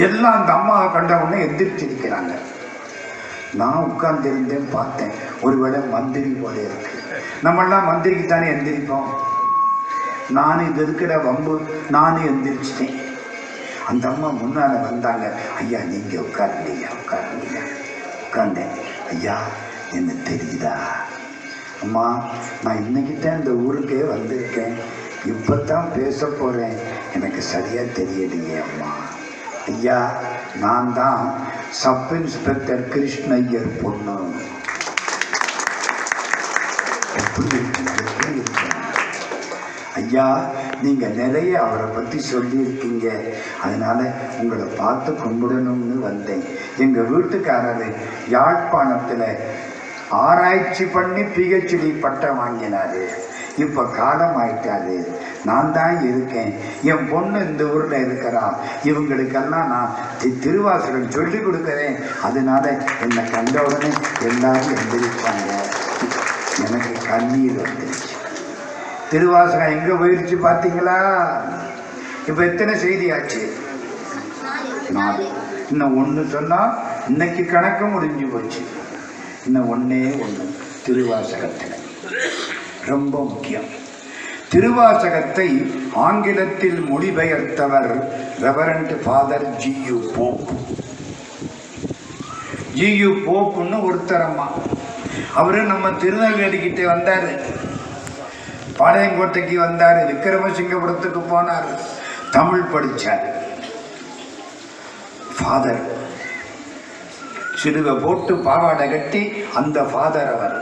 Speaker 1: எல்லாம் அந்த அம்மாவை கண்ட உடனே எந்திரிச்சிருக்கிறாங்க. நான் உட்கார்ந்திருந்தேன், பார்த்தேன். ஒருவேளை மந்திரி போல இருக்கு. நம்மெல்லாம் மந்திரிக்கு தானே எந்திரிப்போம். நானும் இது இருக்கிற வம்பு, நானும் எந்திரிச்சிட்டேன். அந்த அம்மா முன்னால வந்தாங்க. ஐயா நீங்க உட்காருங்க, உட்கார்ந்தேன். ஐயா என்ன தெரியுதா? அம்மா நான் இன்னைக்குத்தான் இந்த ஊருக்கே வந்திருக்கேன், இப்பத்தான் பேச போறேன், எனக்கு சரியா தெரியலையே அம்மா. ஐயா நான் தான் சப் இன்ஸ்பெக்டர் கிருஷ்ணய்யர் பொண்ணு. எப்படி இருக்கு ஐயா? நீங்க நிறைய அவரை பத்தி சொல்லியிருக்கீங்க, அதனால உங்களை பார்த்து கும்பிடணும்னு வந்தேன். எங்க வீட்டுக்காரரு யாழ்ப்பாணத்துல ஆராய்ச்சி பண்ணி PhD பட்டம் வாங்கினாரு. இப்ப காலம் ஆயிட்டாரு. நான் தான் இருக்கேன். என் பொண்ணு இந்த ஊர்ல இருக்கிறா. இவங்களுக்கெல்லாம் நான் திருவாசகம் சொல்லி கொடுக்குறேன். அதனால என்னை கண்ட உடனே எல்லாரும் எந்திரிப்பாங்க. எனக்கு கண்ணீர் வந்துருச்சு. திருவாசகம் எங்க போயிருச்சு பார்த்தீங்களா? இப்ப எத்தனை செய்தி ஆச்சு? 4. இன்னும் 1 சொன்னா இன்னைக்கு கணக்கு முடிஞ்சு போச்சு. இன்னும் 1 திருவாசகத்தில் ரொம்ப முக்கியம். திருவாசகத்தை ஆங்கிலத்தில் மொழிபெயர்த்தவர் reverend father G.U. Pope. G.U. போப்புன்னு ஒருத்தரம்மா. அவரு நம்ம திருநெல்வேலிக்கிட்ட வந்தாரு, பாளையங்கோட்டைக்கு வந்தார், விக்கிரமசிங்கபுரத்துக்கு போனார், தமிழ் படித்தார். ஃபாதர் சிலுவை போட்டு பாவாடை கட்டி அந்த ஃபாதர் அவர்